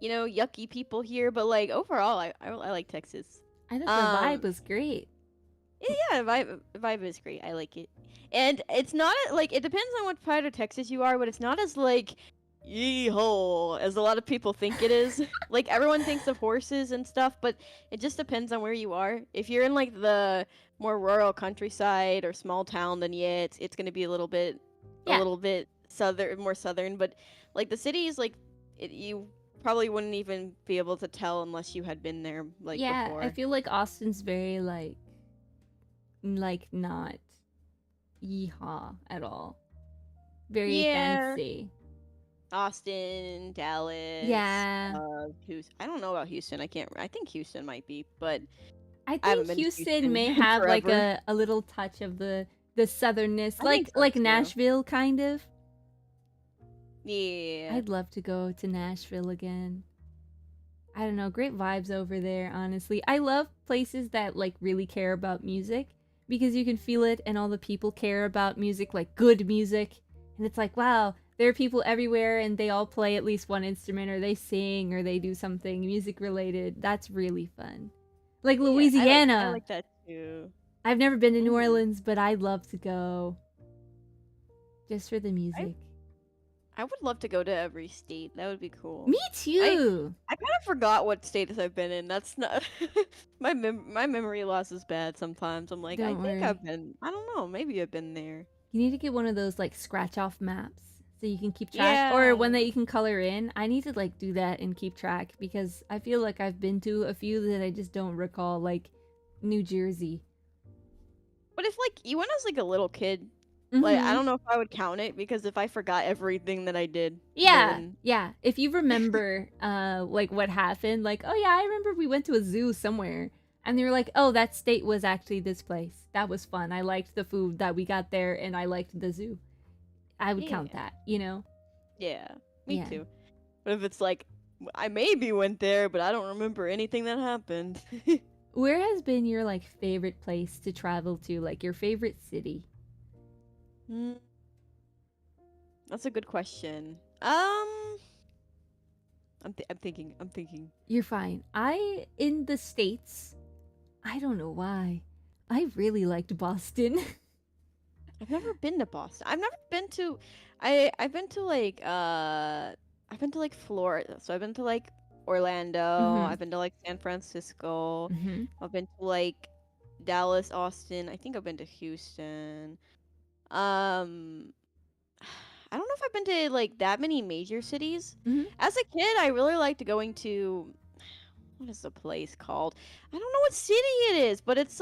yucky people here, but like overall, I like Texas. I thought the vibe was great. Yeah, vibe is great. I like it, and it's not like it depends on what part of Texas you are, but it's not as like yee-ho as a lot of people think it is. Like everyone thinks of horses and stuff, but it just depends on where you are. If you're in like the more rural countryside or small town, then yeah, it's gonna be a little bit more southern. But like the cities, like you probably wouldn't even be able to tell unless you had been there before. I feel like Austin's very like not yeehaw at all. Very fancy. Austin, Dallas. Yeah. Houston. I don't know about Houston. I think Houston might be, but I think Houston may have like a little touch of the southernness, like Nashville kind of. Yeah. I'd love to go to Nashville again. I don't know, great vibes over there, honestly. I love places that like really care about music because you can feel it and all the people care about music, like good music. And it's like, wow, there are people everywhere and they all play at least one instrument or they sing or they do something music related. That's really fun. Like Louisiana. I like that too. I've never been to New Orleans, but I'd love to go. Just for the music. I would love to go to every state. That would be cool. Me too. I kind of forgot what states I've been in. That's not my memory loss is bad sometimes. I'm like, I think I've been. I don't know. Maybe I've been there. You need to get one of those like scratch off maps so you can keep track, or one that you can color in. I need to like do that and keep track because I feel like I've been to a few that I just don't recall, like New Jersey. But if like you went as like a little kid. Like, I don't know if I would count it because if I forgot everything that I did. Yeah, yeah. If you remember, like what happened, like, oh yeah, I remember we went to a zoo somewhere, and they were like, oh, that state was actually this place. That was fun. I liked the food that we got there, and I liked the zoo. I would count that, you know? Yeah, me too. But if it's like, I maybe went there, but I don't remember anything that happened. Where has been your like favorite place to travel to, like your favorite city? That's a good question. I'm thinking. You're fine. In the States, I don't know why, I really liked Boston. I've never been to Boston. I've never been to. I've been to like Florida. So I've been to like Orlando. I've been to like San Francisco. I've been to like Dallas, Austin. I think I've been to Houston. I don't know if I've been to like that many major cities. As a kid, I really liked going to, what is the place called? I don't know what city it is, but it's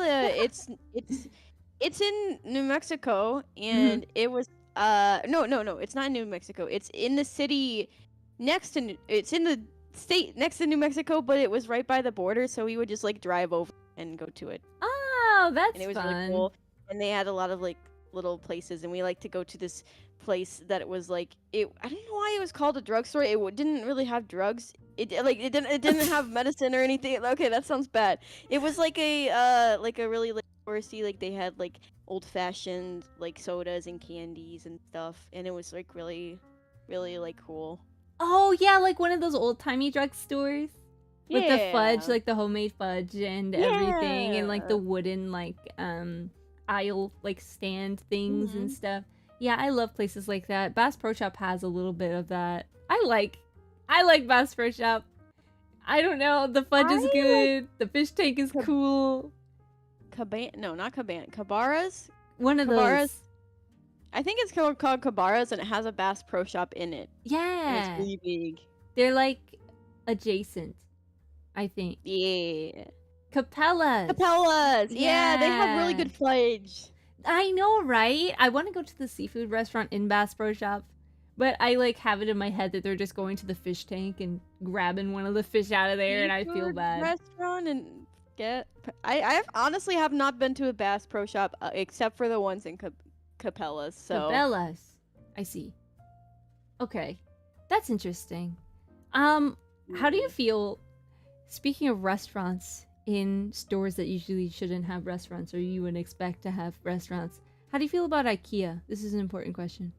it's in New Mexico, and it was no, it's not in New Mexico. It's in the city it's in the state next to New Mexico, but it was right by the border, so we would just like drive over and go to it. Oh, that's and it was fun. really cool. And they had a lot of like little places, and we like to go to this place that it was like it. I don't know why it was called a drugstore. Didn't really have drugs. It didn't have medicine or anything. Okay, that sounds bad. It was like a really like touristy, like they had like old fashioned like sodas and candies and stuff, and it was like really like cool. Oh yeah, like one of those old timey drugstores with the fudge, Yeah. like the homemade fudge and everything, and like the wooden like aisle like stand things and Mhm. stuff. Yeah, I love places like that. Bass Pro Shop has a little bit of that. I like Bass Pro Shop. I don't know, the fudge is I good. The fish tank is Cab- cool. No, not Cabaras. One of Cabaras. those. I think it's called Cabaras, and it has a Bass Pro Shop in it. And Yeah. it's really big. They're like adjacent, I think. Yeah. Capellas. Capellas. Yeah, they have really Yeah. good fudge. I know, right? I want to go to the seafood restaurant in Bass Pro Shop, but I like have it in my head that they're just going to the fish tank and grabbing one of the fish out of there, and I feel Seafood bad. Restaurant and I honestly have not been to a Bass Pro Shop except for the ones in Capellas. So Cabela's. I see. Okay, that's interesting. How do you feel? Speaking of restaurants in stores that usually shouldn't have restaurants, or you would expect to have restaurants, how do you feel about IKEA? This is an important question.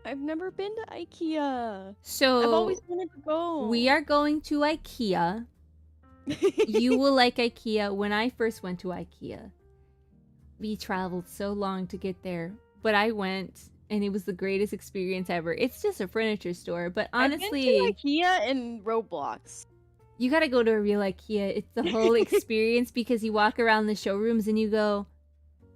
I've never been to IKEA. So I've always wanted to go. we are going to IKEA. You will like IKEA. When I first went to IKEA, we traveled so long to get there, but I went and it was the greatest experience ever. It's just a furniture store, but honestly, I've been to IKEA and Roblox. you gotta go to a real IKEA. It's the whole experience because you walk around the showrooms and you go,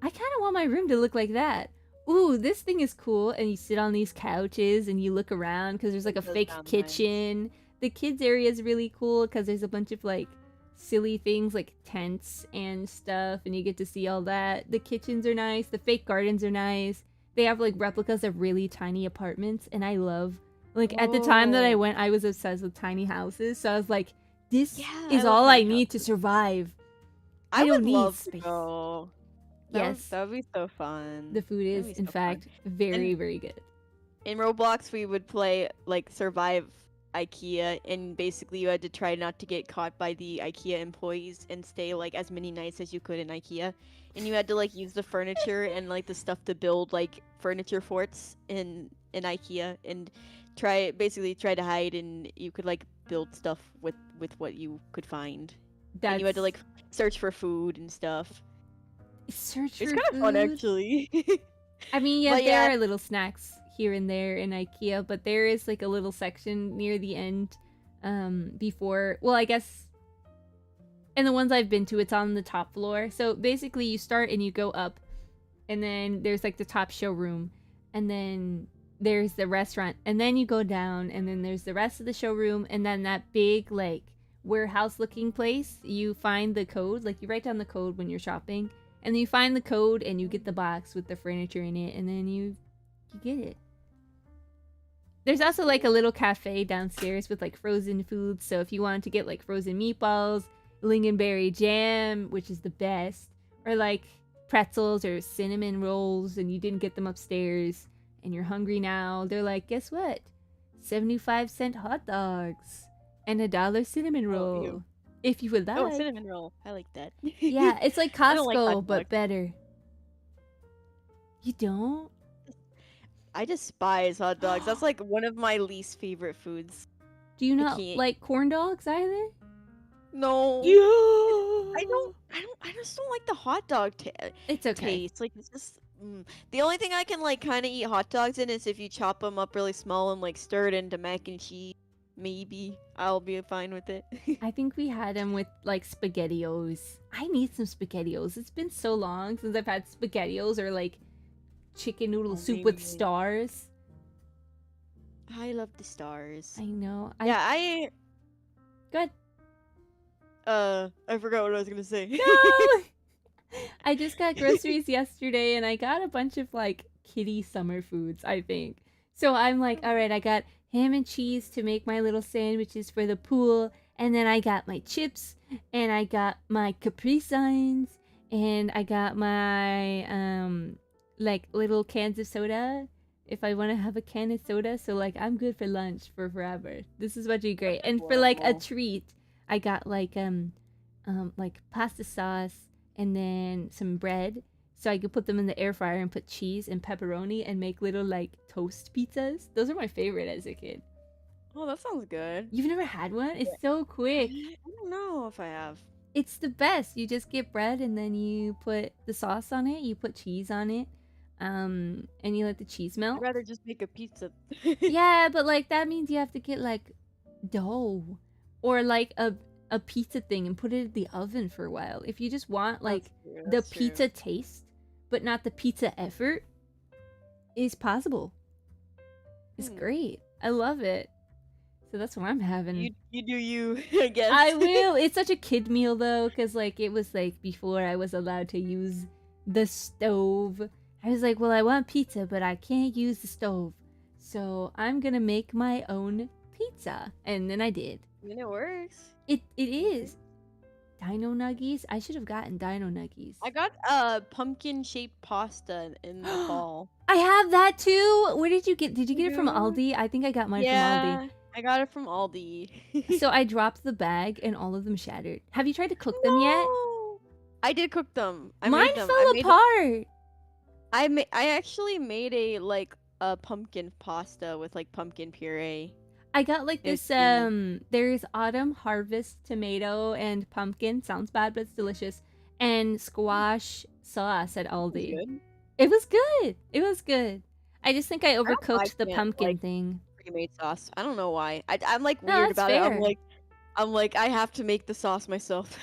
I kind of want my room to look like that. Ooh, this thing is cool. And you sit on these couches and you look around because there's like a Does fake sound nice. kitchen. The kids area is really cool because there's a bunch of like silly things like tents and stuff, and you get to see all that. The kitchens are nice. The fake gardens are nice. They have like replicas of really tiny apartments, and I love, like, at the time that I Oh. went, I was obsessed with tiny houses. So I was like, this Yeah, is I love all I tiny need to survive. I don't would need love space. to go. Yes. That would be so fun. The food That'd is, be in so fun. fact, very, And- very good. In Roblox, we would play like survive IKEA, and basically you had to try not to get caught by the IKEA employees and stay like as many nights as you could in IKEA. And you had to like use the furniture and like the stuff to build like furniture forts in IKEA, and try to hide, and you could like build stuff with what you could find. And you had to like search for food and stuff. search It's for kind of fun food. actually. I mean, yeah, But there yeah. are little snacks here and there in IKEA, but there is like a little section near the end, before. Well, I guess. And the ones I've been to, it's on the top floor. So basically, you start and you go up, and then there's like the top showroom, and then there's the restaurant, and then you go down, and then there's the rest of the showroom, and then that big like warehouse-looking place. You find the code, like you write down the code when you're shopping. And then you find the code and you get the box with the furniture in it, and then you get it. There's also like a little cafe downstairs with like frozen foods. So if you wanted to get like frozen meatballs, lingonberry jam, which is the best, or like pretzels or cinnamon rolls, and you didn't get them upstairs and you're hungry now, they're like, guess what? 75-cent hot dogs and $1 cinnamon roll. ew. If you would like. Oh, cinnamon roll. I like that. Yeah, it's like I don't like Costco, hot but dogs. better. You don't? I despise hot dogs. That's like one of my least favorite foods. Do you not can't- like corn dogs either? No. Yeah. I just don't like the hot dog It's okay. taste. Like it's just the only thing I can like kind of eat hot dogs in is if you chop them up really small and like stir it into mac and cheese. Maybe I'll be fine with it. I think we had them with like SpaghettiOs. I need some SpaghettiOs. It's been so long since I've had SpaghettiOs or like chicken noodle soup with maybe. stars. I love the stars. I know. Good. Good. I forgot what I was gonna say. No! I just got groceries yesterday and I got a bunch of like kitty summer foods, I think. So I'm like, all right, I got ham and cheese to make my little sandwiches for the pool, and then I got my chips, and I got my Capri Suns, and I got my like little cans of soda if I want to have a can of soda. So like I'm good for lunch for forever. This is actually great. And for like a treat, I got like pasta sauce and then some bread, so I could put them in the air fryer and put cheese and pepperoni and make little like toast pizzas. Those are my favorite as a kid. Oh, that sounds good. You've never had one? It's so quick. I don't know if I have. It's the best. You just get bread and then you put the sauce on it. You put cheese on it, and you let the cheese melt. I'd rather just make a pizza. Yeah, but like that means you have to get like dough or like a pizza thing and put it in the oven for a while. If you just want like the pizza taste, but not the pizza effort, is possible. It's great. I love it. So that's what I'm having. You do you, I guess. I will. It's such a kid meal though, because like it was like before I was allowed to use the stove. I was like, well, I want pizza, but I can't use the stove. So I'm gonna make my own pizza. And then I did. And it works. It is. Dino nuggies? I should have gotten dino nuggies. I got pumpkin shaped pasta in the fall. I have that too. Where did you get? Did you get it from Aldi? I think I got mine from Aldi. I got it from Aldi. So I dropped the bag and all of them shattered. Have you tried to cook them yet? I did cook them. Mine fell apart. I actually made a pumpkin pasta with like pumpkin puree. I got like this there's autumn harvest tomato and pumpkin. Sounds bad, but it's delicious. And squash sauce at Aldi. It was good. It was good. I just think I overcooked the pumpkin thing. Pre-made sauce. I don't know why. I'm like weird about it. I'm like I have to make the sauce myself.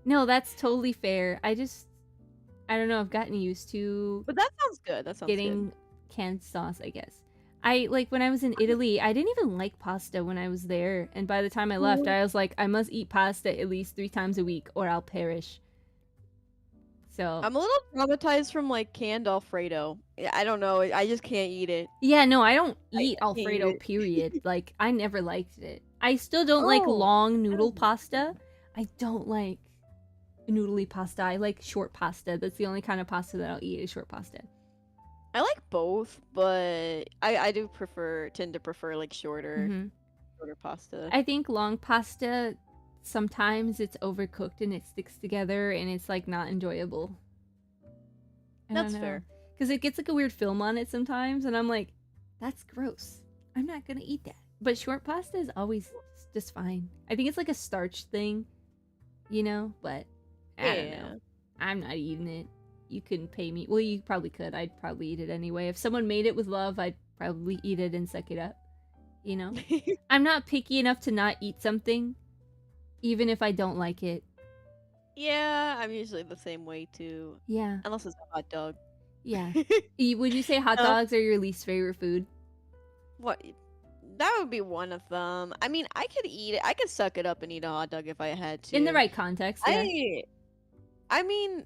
No, that's totally fair. I don't know. I've gotten used to. But that sounds good. That sounds getting canned sauce, I guess. I like when I was in Italy, I didn't even like pasta when I was there, and by the time I left, I was like, I must eat pasta at least 3 times a week or I'll perish. So I'm a little traumatized from like canned Alfredo. I don't know. I just can't eat it. Yeah, no, I don't eat Alfredo, period. Like, I never liked it. I still don't like long noodle pasta. I don't like noodly pasta. I like short pasta. That's the only kind of pasta that I'll eat is short pasta. I like both, but I do tend to prefer like shorter pasta. I think long pasta, sometimes it's overcooked and it sticks together and it's like not enjoyable. That's fair. Because it gets like a weird film on it sometimes, and I'm like, that's gross. I'm not gonna eat that. But short pasta is always just fine. I think it's like a starch thing, you know? But I don't know. I'm not eating it. You couldn't pay me. Well, you probably could. I'd probably eat it anyway. If someone made it with love, I'd probably eat it and suck it up. You know? I'm not picky enough to not eat something, even if I don't like it. Yeah, I'm usually the same way too. Yeah. Unless it's a hot dog. Yeah. Would you say hot dogs are your least favorite food? What? That would be one of them. I mean, I could eat it. I could suck it up and eat a hot dog if I had to. In the right context, yeah. I mean,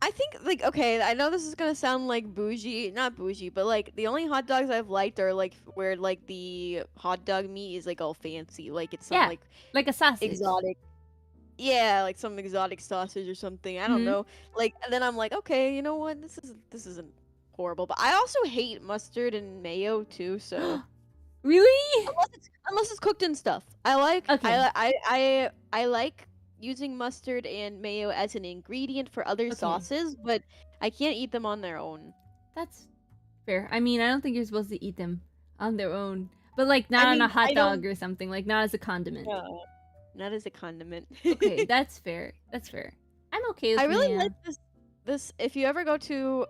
I think, like, okay, I know this is gonna sound like bougie. Not bougie, but, like, the only hot dogs I've liked are, like, where, like, the hot dog meat is, like, all fancy. Like, it's some, like a sausage. Exotic. Yeah, like some exotic sausage or something. I don't know. Like, and then I'm like, okay, you know what? This isn't horrible. But I also hate mustard and mayo too. So really, unless it's cooked in stuff, I like. Okay. I like using mustard and mayo as an ingredient for other sauces, but I can't eat them on their own. That's fair. I mean, I don't think you're supposed to eat them on their own, but like not on a hot dog or something. Like not as a condiment. Not as a condiment. Okay, that's fair. That's fair. I'm okay with I really like this. If you ever go to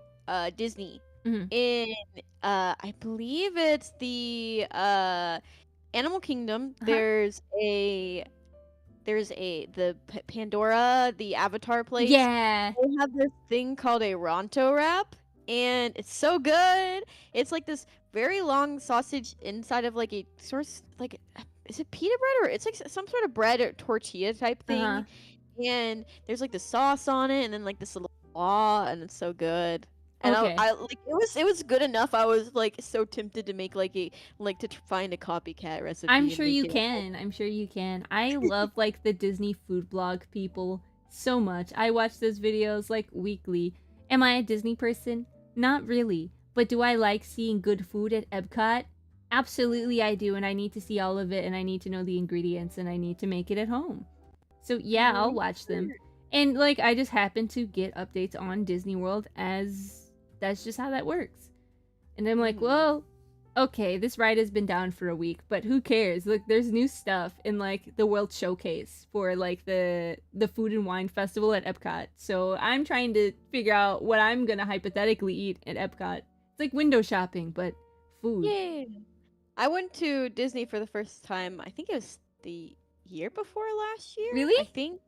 Disney in I believe it's the Animal Kingdom, there's the Pandora, the Avatar place. Yeah. They have this thing called a Ronto wrap, and it's so good. It's like this very long sausage inside of like a sort of like, is it pita bread, or it's like some sort of bread or tortilla type thing, and there's like the sauce on it, and then like this little claw, and it's so good. And I like it was good enough. I was like so tempted to make find a copycat recipe. I'm sure you can. I'm sure you can. I love like the Disney food blog people so much. I watch those videos like weekly, Am I a Disney person? Not really. But do I like seeing good food at Epcot? Absolutely I do, and I need to see all of it, and I need to know the ingredients, and I need to make it at home. So yeah, I'll watch them. And like, I just happen to get updates on Disney World as that's just how that works. And I'm like, well, okay, this ride has been down for a week, but who cares? Look, there's new stuff in like the World Showcase for like the Food and Wine Festival at Epcot. So I'm trying to figure out what I'm gonna hypothetically eat at Epcot. It's like window shopping, but food. Yeah. I went to Disney for the first time. I think it was the year before last year. Really? I think.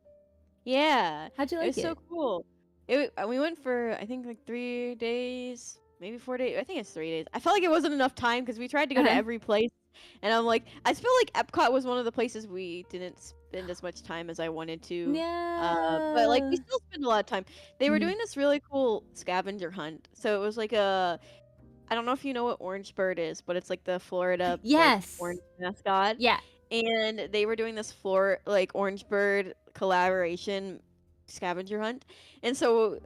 Yeah. How'd you like it? It was so cool. We went for I think like 3 days, maybe 4 days. I think it's 3 days. I felt like it wasn't enough time because we tried to go to every place, and I'm like, I feel like Epcot was one of the places we didn't spend as much time as I wanted to. No. But like we still spent a lot of time. They were doing this really cool scavenger hunt. So it was like I don't know if you know what Orange Bird is, but it's like the Florida yes. like, orange mascot. Yeah. And they were doing this Orange Bird collaboration scavenger hunt. And so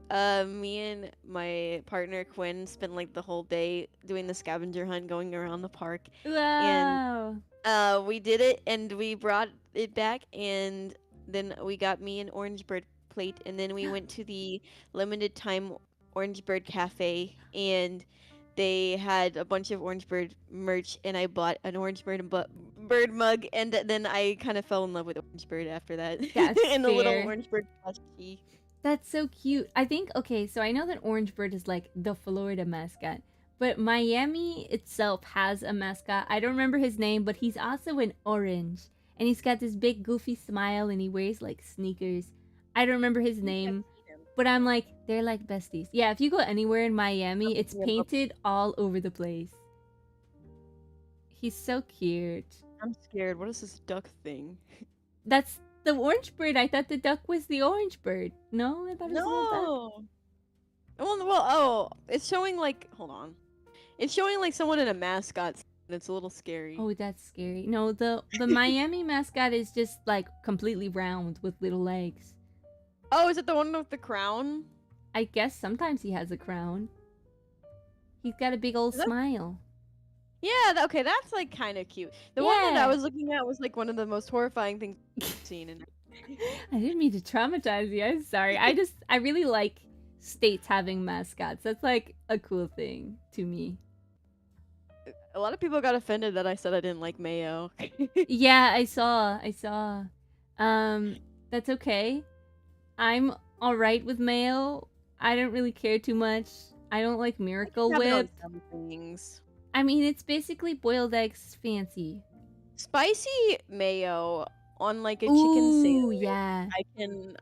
me and my partner Quinn spent like the whole day doing the scavenger hunt, going around the park. Wow. And we did it, and we brought it back, and then we got me an Orange Bird plate, and then we went to the limited time Orange Bird Cafe, and they had a bunch of Orange Bird merch, and I bought an Orange Bird mug, and then I kind of fell in love with Orange Bird after that. That's and fair. the little Orange Bird plushie. That's so cute. I think, okay, so I know that Orange Bird is like the Florida mascot, but Miami itself has a mascot. I don't remember his name, but he's also an orange, and he's got this big goofy smile, and he wears like sneakers. I don't remember his name. But I'm like, they're like besties. Yeah, if you go anywhere in Miami, it's painted all over the place. He's so cute. I'm scared. What is this duck thing? That's the Orange Bird. I thought the duck was the Orange Bird. No, I thought it was no. Well, it's showing like, hold on. It's showing like someone in a mascot, and it's a little scary. Oh, that's scary. No, the Miami mascot is just like completely round with little legs. Oh, is it the one with the crown? I guess sometimes he has a crown. He's got a big old smile. Yeah, okay, that's like kind of cute. The one that I was looking at was like one of the most horrifying things I've seen. And I didn't mean to traumatize you. I'm sorry. I really like states having mascots. That's like a cool thing to me. A lot of people got offended that I said I didn't like mayo. Yeah, I saw. That's okay. I'm alright with mayo. I don't really care too much. I don't like Miracle Whip. I mean, it's basically boiled eggs fancy. Spicy mayo on like a chicken sandwich. Yeah.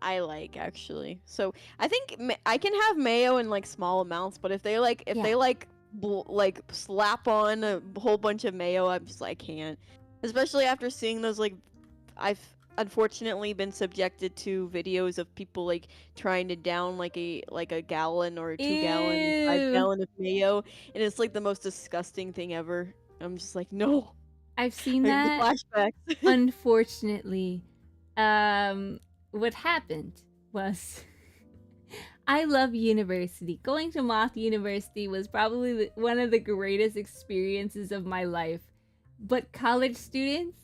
I like actually. So I think I can have mayo in like small amounts, but if they slap on a whole bunch of mayo, I'm just like, I can't. Especially after seeing those like, I've unfortunately been subjected to videos of people like trying to down like a gallon or 2 gallon, 5 gallon of mayo, and it's like the most disgusting thing ever. I'm just like, no. I've seen that. Flashbacks. Unfortunately, what happened was, I love university. Going to Moth University was probably one of the greatest experiences of my life. But college students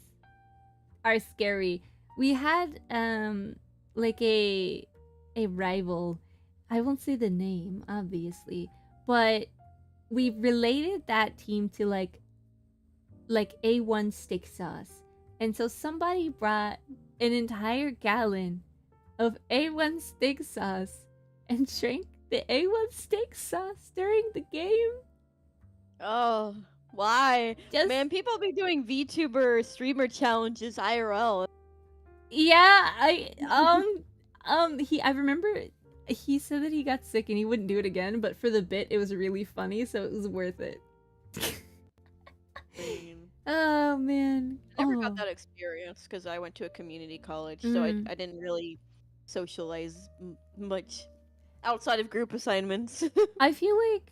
are scary. We had like a rival. I won't say the name, obviously, but we related that team to like A1 steak sauce. And so somebody brought an entire gallon of A1 steak sauce and drank the A1 steak sauce during the game. Oh, why? Man, people be doing VTuber streamer challenges IRL. Yeah, I remember he said that he got sick and he wouldn't do it again, but for the bit it was really funny, so it was worth it. Oh man. I never got that experience because I went to a community college, so I didn't really socialize much outside of group assignments. I feel like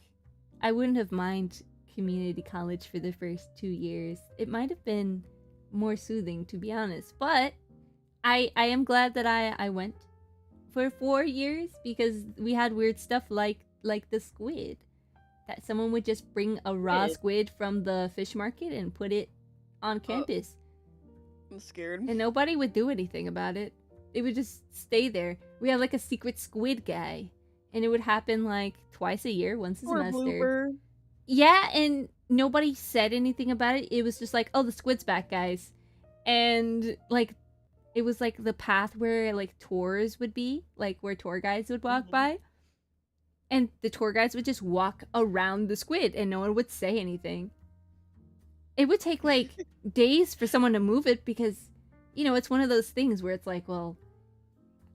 I wouldn't have minded community college for the first 2 years. It might have been more soothing, to be honest, but I am glad that I went for 4 years because we had weird stuff like like the squid. That someone would just bring a raw squid from the fish market and put it on campus. I'm scared. And nobody would do anything about it. It would just stay there. We had like a secret squid guy. And it would happen like twice a year, once a semester. Yeah, and nobody said anything about it. It was just like, oh, the squid's back, guys. And like, it was like the path where like tours would be, like where tour guides would walk by. And the tour guides would just walk around the squid and no one would say anything. It would take like days for someone to move it because, you know, it's one of those things where it's like, well,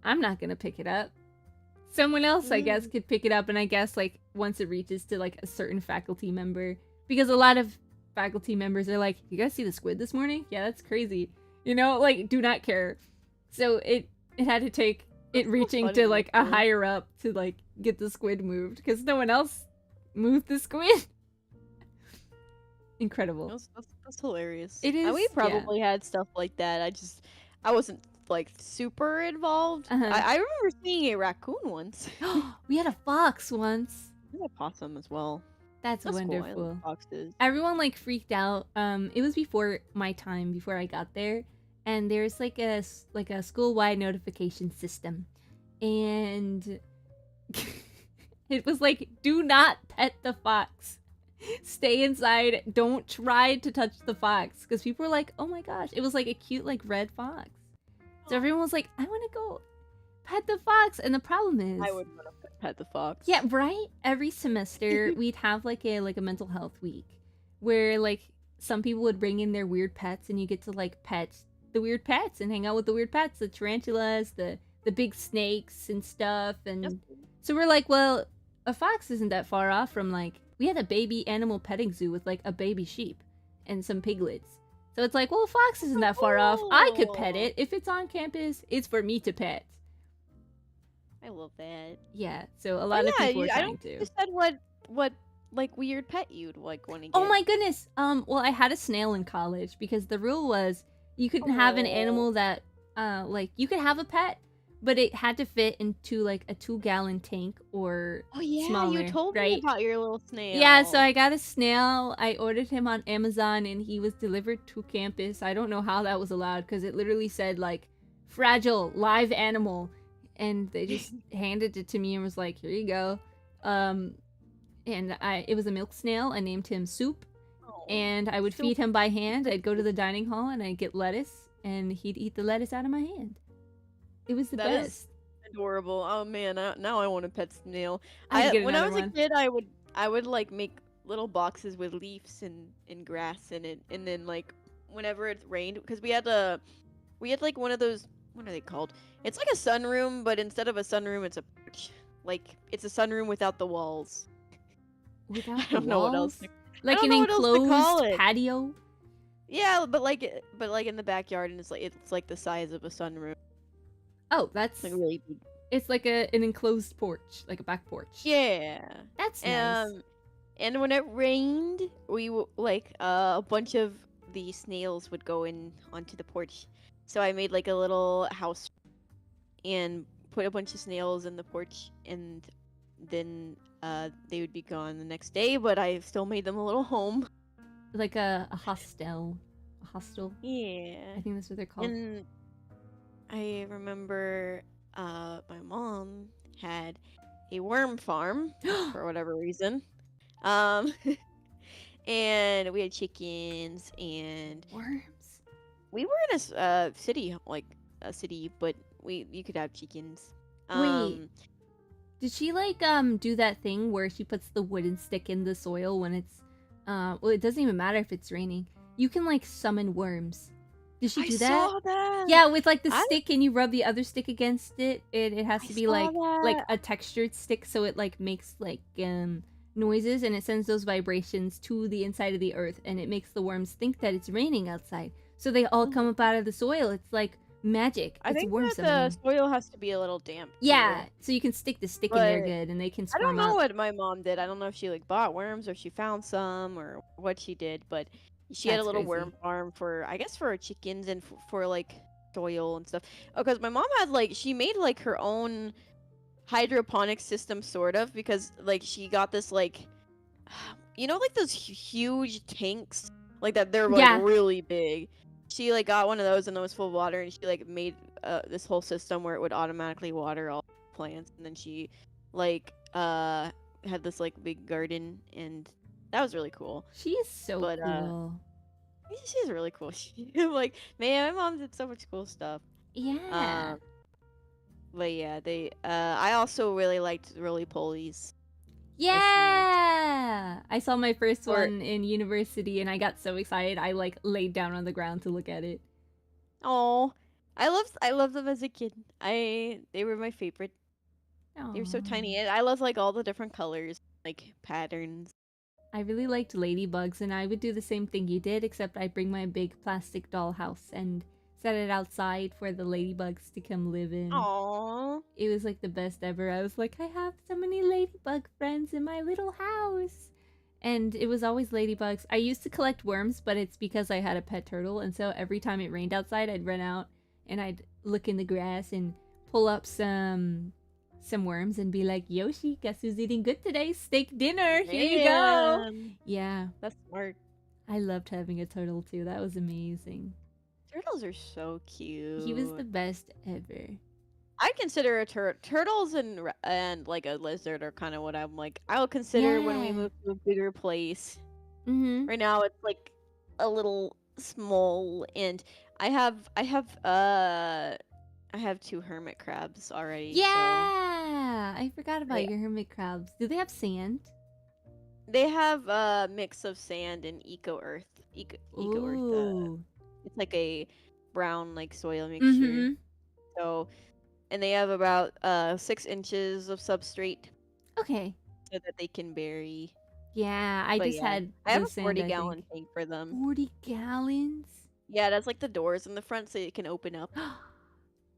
I'm not going to pick it up. Someone else, I guess, could pick it up, and I guess, like, once it reaches to, like, a certain faculty member, because a lot of faculty members are like, you guys see the squid this morning? Yeah, that's crazy. You know, like, do not care. So it had to take it reaching to, like, a higher up to, like, get the squid moved, because no one else moved the squid. Incredible. That's hilarious. It is, we probably had stuff like that. I wasn't like super involved. I remember seeing a raccoon once. We had a fox once. We had a possum as well. That's wonderful. Cool. I love foxes. Everyone like freaked out. It was before my time, before I got there, and there's like a school-wide notification system, and it was like, do not pet the fox. Stay inside. Don't try to touch the fox, because people were like, oh my gosh, it was like a cute like red fox. So everyone was like, I want to go pet the fox. And the problem is, I would want to pet the fox. Yeah, right? Every semester we'd have like a mental health week where like some people would bring in their weird pets and you get to like pet the weird pets and hang out with the weird pets, the tarantulas, the big snakes and stuff. And so we're like, well, a fox isn't that far off from like, we had a baby animal petting zoo with like a baby sheep and some piglets. So it's like, well, a fox isn't that far off. I could pet it. If it's on campus, it's for me to pet. I love that. Yeah, so a lot of people were trying to. You said what like weird pet you'd like want to get. Oh my goodness. Well, I had a snail in college because the rule was you couldn't have an animal that, like, you could have a pet, but it had to fit into like a 2-gallon tank or smaller, you told me about your little snail. Yeah, so I got a snail. I ordered him on Amazon and he was delivered to campus. I don't know how that was allowed because it literally said like fragile live animal, and they just handed it to me and was like, here you go. And it was a milk snail. I named him Soup, and I would feed him by hand. I'd go to the dining hall and I'd get lettuce and he'd eat the lettuce out of my hand. It was the best. Is adorable. Oh man, now I want a pet snail. When I was a kid, I would like make little boxes with leaves and grass in it, and then like whenever it rained, because we had like one of those, what are they called? It's like a sunroom, but instead of a sunroom, it's a porch. Like it's a sunroom without the walls. Without I don't know what else. Like an enclosed patio. Yeah, but like in the backyard, and it's like the size of a sunroom. Oh, that's like really big. It's like an enclosed porch, like a back porch. Yeah, that's nice. And when it rained, we like a bunch of the snails would go in onto the porch. So I made like a little house and put a bunch of snails in the porch, and then they would be gone the next day. But I still made them a little home, like a hostel. A hostel. Yeah, I think that's what they're called. And I remember my mom had a worm farm for whatever reason. And we had chickens and worms. We were in a city, but you could have chickens. Wait, did she like do that thing where she puts the wooden stick in the soil when it's well, it doesn't even matter if it's raining. You can like summon worms. Did she do that? I saw that. Yeah, with like the stick, and you rub the other stick against it. It has to be like a textured stick, so it like makes like noises, and it sends those vibrations to the inside of the earth, and it makes the worms think that it's raining outside. So they all come up out of the soil. It's like magic. I think that the soil has to be a little damp. Yeah, so you can stick the stick in there good, and they can swarm up. I don't know what my mom did. I don't know if she like bought worms or she found some or what she did, but she had a little worm farm for, I guess, for chickens and for like soil and stuff. Oh, because my mom had like, she made like her own hydroponic system, sort of, because like she got this like, like those huge tanks like that. They're like Yeah. really big. She like got one of those and it was full of water, and she like made this whole system where it would automatically water all plants, and then she like had this like big garden, and that was really cool. She is so But cool. she's really cool. I'm like, man, my mom did so much cool stuff. Yeah. But yeah, I also really liked roly polies. Yeah. I saw my first Or- one in university and I got so excited I like laid down on the ground to look at it. Oh, I loved them as a kid. They were my favorite. They were so tiny. Aw. And I love like all the different colors, like patterns. I really liked ladybugs, and I would do the same thing you did, except I bring my big plastic doll house and set it outside for the ladybugs to come live in. Aww. It was like the best ever. I was like, I have so many ladybug friends in my little house. And it was always ladybugs. I used to collect worms, but it's because I had a pet turtle, and so every time it rained outside, I'd run out and I'd look in the grass and pull up some worms and be like, Yoshi, guess who's eating good today? Steak dinner. Here you go. Man, Yeah, that's smart. I loved having a turtle too. That was amazing. Turtles are so cute. He was the best ever. I consider a turtles and like a lizard are kind of what I'm like. I'll consider when we Yeah. move to a bigger place. Mm-hmm. Right now, it's like a little small, and I have 2 hermit crabs already. Yeah, I forgot about Yeah. your hermit crabs. Do they have sand? They have a mix of sand and eco earth. Eco earth. Ooh. It's like a brown like soil mixture. Mm-hmm. So, and they have about 6 inches of substrate Okay. so that they can bury. Yeah, I But just yeah, had I have the a sand, 40-gallon tank for them. 40 gallons? Yeah, that's like the doors in the front so it can open up.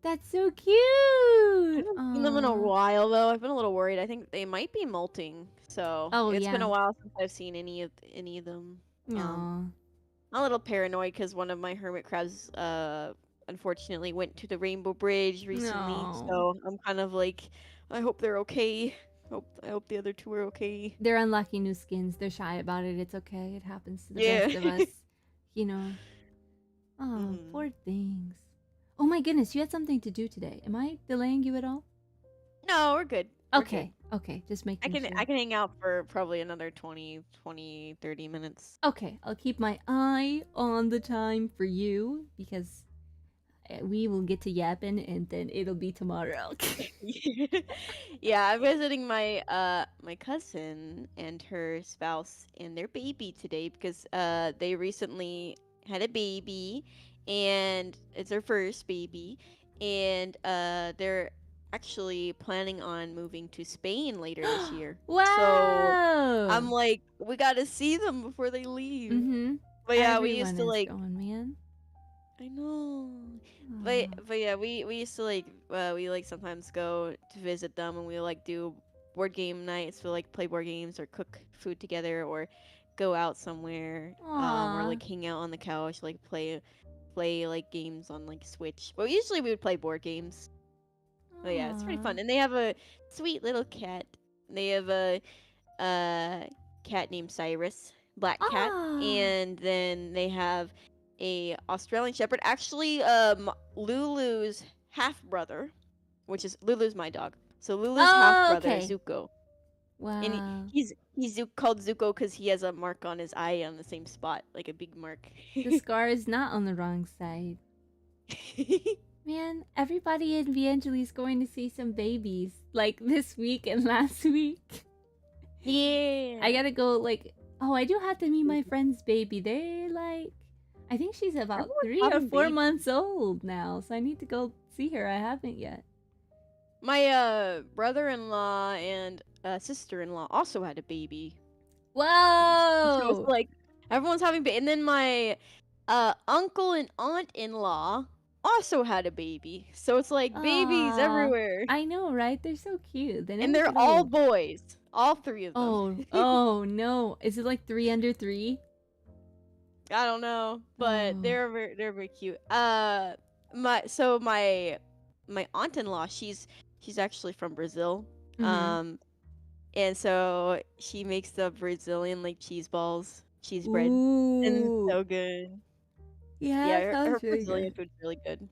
That's so I cute. haven't seen them in a Aw. while though. I've been a little worried. I think they might be molting. So Oh, it's been yeah. a while since I've seen any of them. Aw. I'm a little paranoid because one of my hermit crabs unfortunately went to the Rainbow Bridge recently. No. So I'm kind of like, I hope they're okay. I hope the other 2 are okay. They're unlocking new skins. They're shy about it. It's okay. It happens to the Yeah. best of us. You know. Oh, poor things. Oh my goodness, you had something to do today. Am I delaying you at all? No, we're good. We're good. Okay. Okay, just making sure. I can hang out for probably another 20, 30 minutes. Okay, I'll keep my eye on the time for you because we will get to yapping and then it'll be tomorrow. Yeah, I'm visiting my my cousin and her spouse and their baby today because they recently had a baby, and it's their first baby, and they're actually planning on moving to Spain later this year. Wow! So I'm like, we gotta see them before they leave. Mm-hmm. But yeah, Everyone we used to is like. going, man. I know. Aw. But yeah, we used to like we like sometimes go to visit them, and we like do board game nights. We like play board games or cook food together or go out somewhere or Aw. like hang out on the couch, like play like games on like Switch. But usually we would play board games. But yeah, it's pretty Aw. fun. And they have a sweet little cat. They have a cat named Cyrus, black cat, Ah. and then they have a Australian Shepherd. Actually, Lulu's half brother, which is Lulu's my dog. So Lulu's half brother is okay. Zuko, Wow. and he's called Zuko because he has a mark on his eye on the same spot, like a big mark. The scar is not on the wrong side. Man, everybody in VAngeli's going to see some babies, like this week and last week. Yeah. I gotta go, like, oh, I do have to meet my friend's baby. They're like, I think she's about Everyone's 3 or having 4 babies. months old now, so I need to go see her. I haven't yet. My brother-in-law and sister-in-law also had a baby. So Whoa! it's like everyone's having and then my uncle and aunt-in-law also had a baby. So it's like babies Aw, everywhere. I know, right? They're so cute. And they're all boys. All 3 of them. Oh no! Is it like 3 under 3? I don't know, but Oh. they're very cute. My aunt-in-law, she's she's actually from Brazil. Mm-hmm. And so she makes the Brazilian like cheese balls, cheese bread, and it's Ooh. so good. Yeah, Yeah, that her sounds really Brazilian good. food's really good.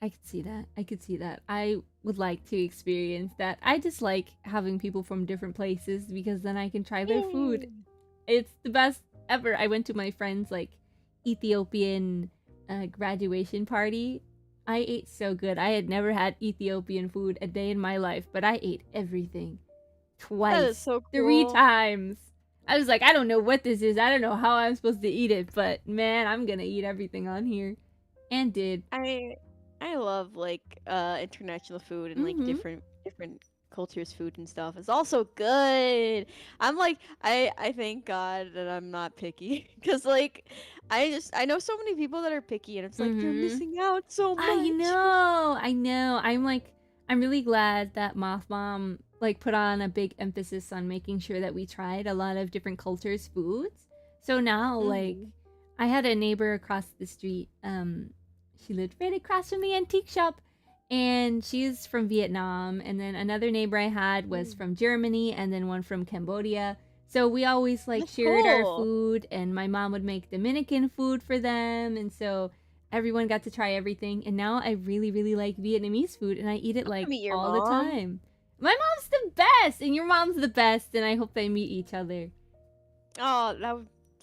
I could see that. I could see that. I would like to experience that. I just like having people from different places because then I can try their food. Yay. It's the best ever. I went to my friend's like Ethiopian graduation party. I ate so good. I had never had Ethiopian food a day in my life, but I ate everything That is twice, so 3 times. I was like, I don't know what this is. I don't know how I'm supposed to eat it, but man, I'm gonna eat everything on here. And did. I love like international food and like Mm-hmm. different cultures food and stuff. It's also good. I'm like I thank God that I'm not picky cuz like I know so many people that are picky and it's like you're Mm-hmm. missing out so I much. know, I know. I'm really glad that Moth Mom like put on a big emphasis on making sure that we tried a lot of different cultures' foods. So now, like, Mhm. I had a neighbor across the street. She lived right across from the antique shop, and she's from Vietnam. And then another neighbor I had was Mm. from Germany, and then one from Cambodia. So we always like That's shared our cool. food, and my mom would make Dominican food for them, and so everyone got to try everything. And now I really, really like Vietnamese food, and I eat it I want to like meet your all the mom. time. My mom's the best, and your mom's the best, and I hope they meet each other. Oh, that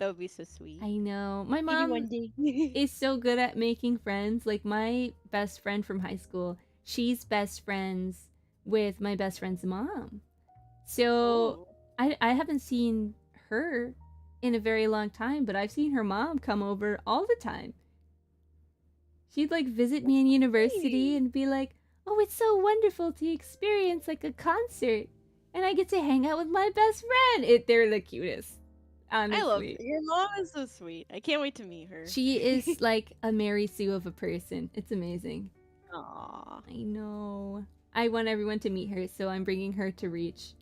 would be so sweet. I know. My Maybe mom one day. is so good at making friends. Like my best friend from high school, she's best friends with my best friend's mom. So Oh. I haven't seen her in a very long time, but I've seen her mom come over all the time. She'd like visit me That's in university sweet. and be like, "Oh, it's so wonderful to experience like a concert, and I get to hang out with my best friend." They're the cutest, I love honestly. your mom is so sweet. I can't wait to meet her. She is like a Mary Sue of a person. It's amazing. Aw. I know. I want everyone to meet her, so I'm bringing her to Reach.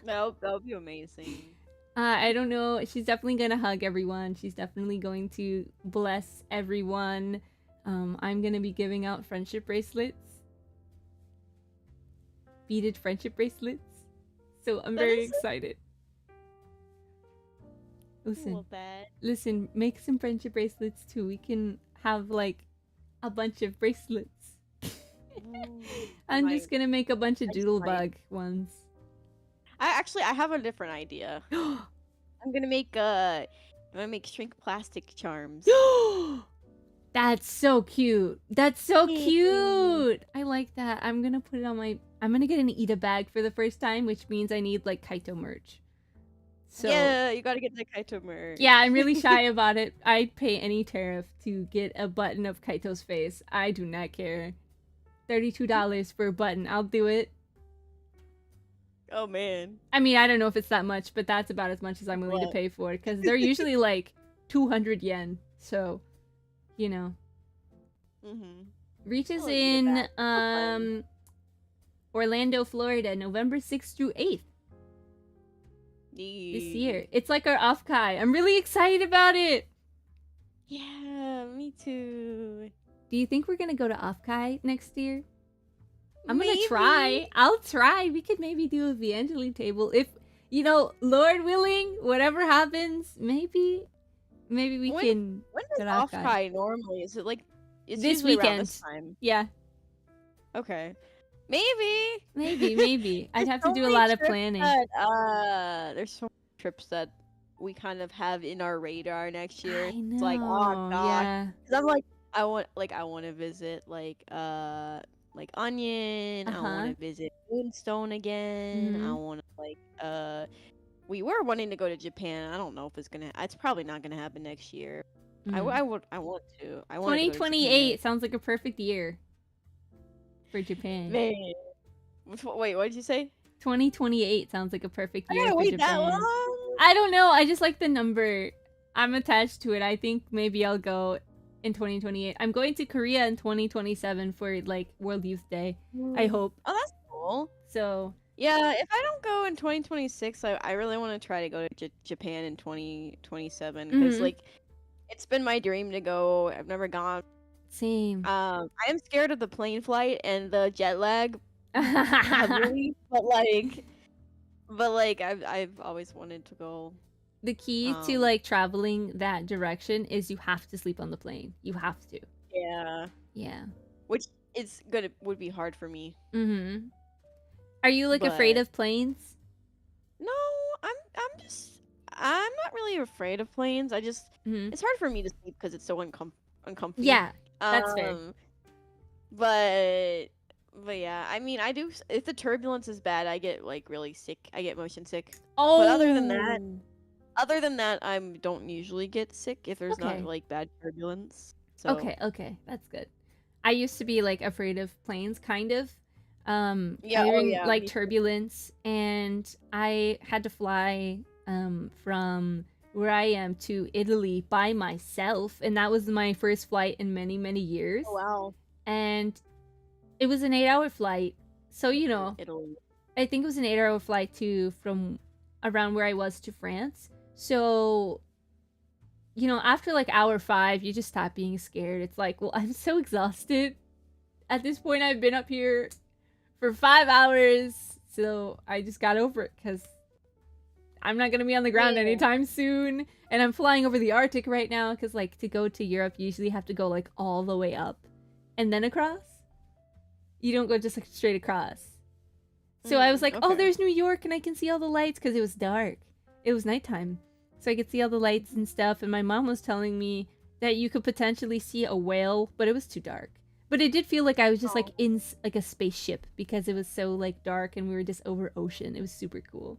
That would be amazing. I don't know. She's definitely gonna hug everyone. She's definitely going to bless everyone. I'm gonna be giving out friendship bracelets, beaded friendship bracelets. So I'm That very is excited. I Listen, love that. listen. Make some friendship bracelets too. We can have like a bunch of bracelets. Ooh, I I'm just might. gonna make a bunch of I just might. doodlebug ones. I have a different idea. I'm gonna make shrink plastic charms. That's so cute. That's so Yay. cute. I like that. I'm gonna put it on my. I'm gonna get an Ida bag for the first time, which means I need like Kaito merch. So Yeah, you gotta get the Kaito merch. yeah, I'm really shy about it. I'd pay any tariff to get a button of Kaito's face. I do not care. $32 for a button. I'll do it. Oh man. I mean, I don't know if it's that much, but that's about as much as I'm willing to What? pay for it because they're usually like 200 yen. So, you know. Mhm. Reaches I'll eat a in bag. So fun. Orlando, Florida, November 6th through 8th this year. Yay. It's like our off-kai. I'm really excited about it. Yeah, me too. Do you think we're gonna go to off-kai next year? I'm gonna Maybe. try. I'll try. We could maybe do a VAngeli table if Lord willing, whatever happens. Maybe we When can when go does to off off-kai kai normally? Is it like it's this usually around this weekend. time? Yeah, Okay. Maybe. maybe. I'd There's have to so do a many lot of trips planning. that there's so many trips that we kind of have in our radar next year. I It's like, oh know. gosh. Yeah. 'Cause I'm like I want to visit like Onion. I want Uh-huh. to visit Moonstone again. I Mhm. want to we were wanting to go to Japan. I don't know if it's probably not going to happen next year. Mm. I want to. I wanted to go to Japan. 2028 sounds like a perfect year for Japan. Man. Wait, what did you say? 2028 sounds like a perfect I year gotta for wait that Japan. long. I don't know. I just like the number. I'm attached to it. I think maybe I'll go in 2028. I'm going to Korea in 2027 for like World Youth Day. I hope. Oh, that's cool. So, Yeah, if I don't go in 2026, I really want to try to go to Japan in 2027 because mhm. like it's been my dream to go. I've never gone. Same. I am scared of the plane flight and the jet lag, heavily, but I've always wanted to go. The key to like traveling that direction is you have to sleep on the plane. You have to. Yeah. Yeah. Which would be hard for me. Mm-hmm. Are you like afraid of planes? No, I'm not really afraid of planes. It's hard for me to sleep because it's so uncomfy. Yeah, that's fair. But yeah, I mean, I do. If the turbulence is bad, I get like really sick. I get motion sick. Oh. But other than that, I don't usually get sick if there's not like bad turbulence. So. Okay, that's good. I used to be like afraid of planes, kind of. Like turbulence, and I had to fly from where I am to Italy by myself, and that was my first flight in many years. Oh, wow. And it was an 8-hour flight, so Italy. I think it was an 8-hour flight from around where I was to France. So after like hour 5, you just stop being scared. It's like, well, I'm so exhausted at this point. I've been up here for 5 hours, so I just got over it because I'm not gonna be on the ground anytime soon, and I'm flying over the Arctic right now because like to go to Europe you usually have to go like all the way up and then across. You don't go just like straight across. So I was like, oh, there's New York and I can see all the lights because it was dark. It was nighttime, so I could see all the lights and stuff. And my mom was telling me that you could potentially see a whale, but it was too dark. But it did feel like I was just like in like a spaceship because it was so like dark and we were just over ocean. It was super cool.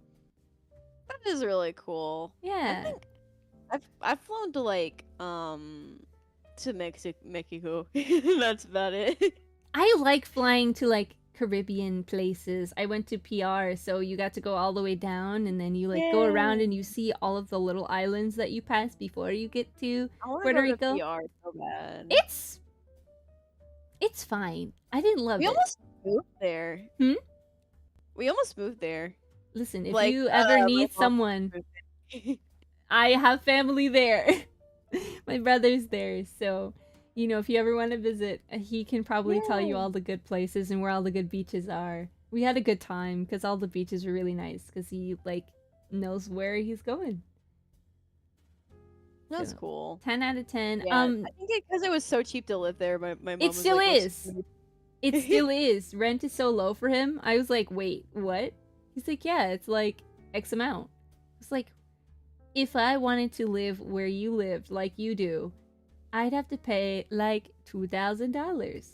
That is really cool. Yeah. I think I've flown to like to Mexico. That's about it. I like flying to like Caribbean places. I went to PR, so you got to go all the way down and then you like go around and you see all of the little islands that you pass before you get to Puerto Rico. PR so bad. It's fine. I didn't love it. We almost moved there. We almost moved there. Listen, if you ever need someone, I have family there. My brother's there, so if you ever want to visit, he can probably tell you all the good places and where all the good beaches are. We had a good time because all the beaches were really nice because he like knows where he's going. That's cool. 10 out of 10. Yeah, I think because it was so cheap to live there, my mom it still is. It still is. Rent is so low for him. I was like, wait, what? He's like, yeah, it's like X amount. It's like, if I wanted to live where you lived, like you do, I'd have to pay like $2,000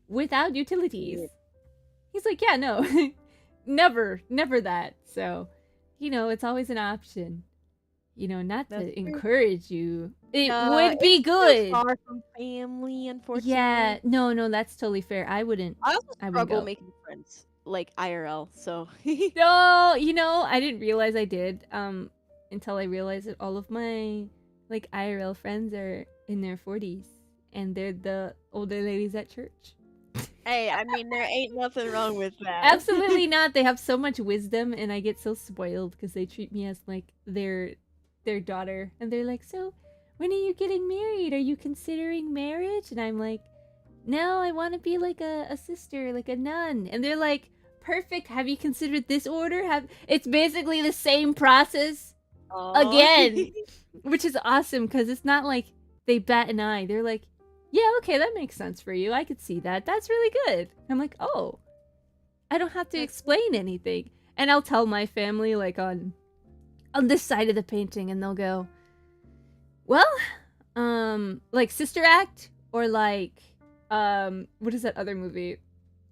without utilities. Yeah. He's like, yeah, no, never that. So, it's always an option. Not to encourage you. It would be good. Far from family, unfortunately. Yeah, no, that's totally fair. I wouldn't. I also struggle making friends, like IRL. So. No, I didn't realize I did. Until I realized that all of my like IRL friends are in their 40s, and they're the older ladies at church. Hey, I mean, there ain't nothing wrong with that. Absolutely not. They have so much wisdom, and I get so spoiled because they treat me as like their daughter, and they're like, so when are you getting married? Are you considering marriage? And I'm like, no, I want to be like a sister, like a nun. And they're like, perfect. Have you considered this order? It's basically the same process again, which is awesome because it's not like they bat an eye. They're like, yeah, okay, that makes sense for you. I could see that. That's really good. I'm like, oh, I don't have to explain anything. And I'll tell my family like on this side of the painting, and they'll go, well, like Sister Act, or like, what is that other movie?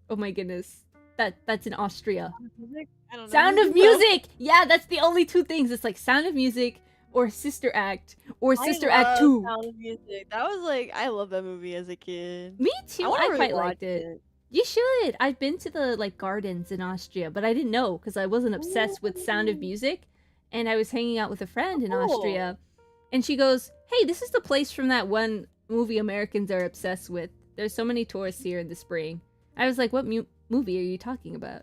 Oh my goodness. That's in Austria. I don't know. Sound of Music! Yeah, that's the only two things. It's like Sound of Music, or Sister Act, or Sister Act 2. Sound of Music. That was like, I love that movie as a kid. Me too. I quite liked it. You should. I've been to the like gardens in Austria, but I didn't know because I wasn't obsessed with Sound of Music. And I was hanging out with a friend in Austria, and she goes, hey, this is the place from that one movie Americans are obsessed with. There's so many tourists here in the spring. I was like, what movie are you talking about?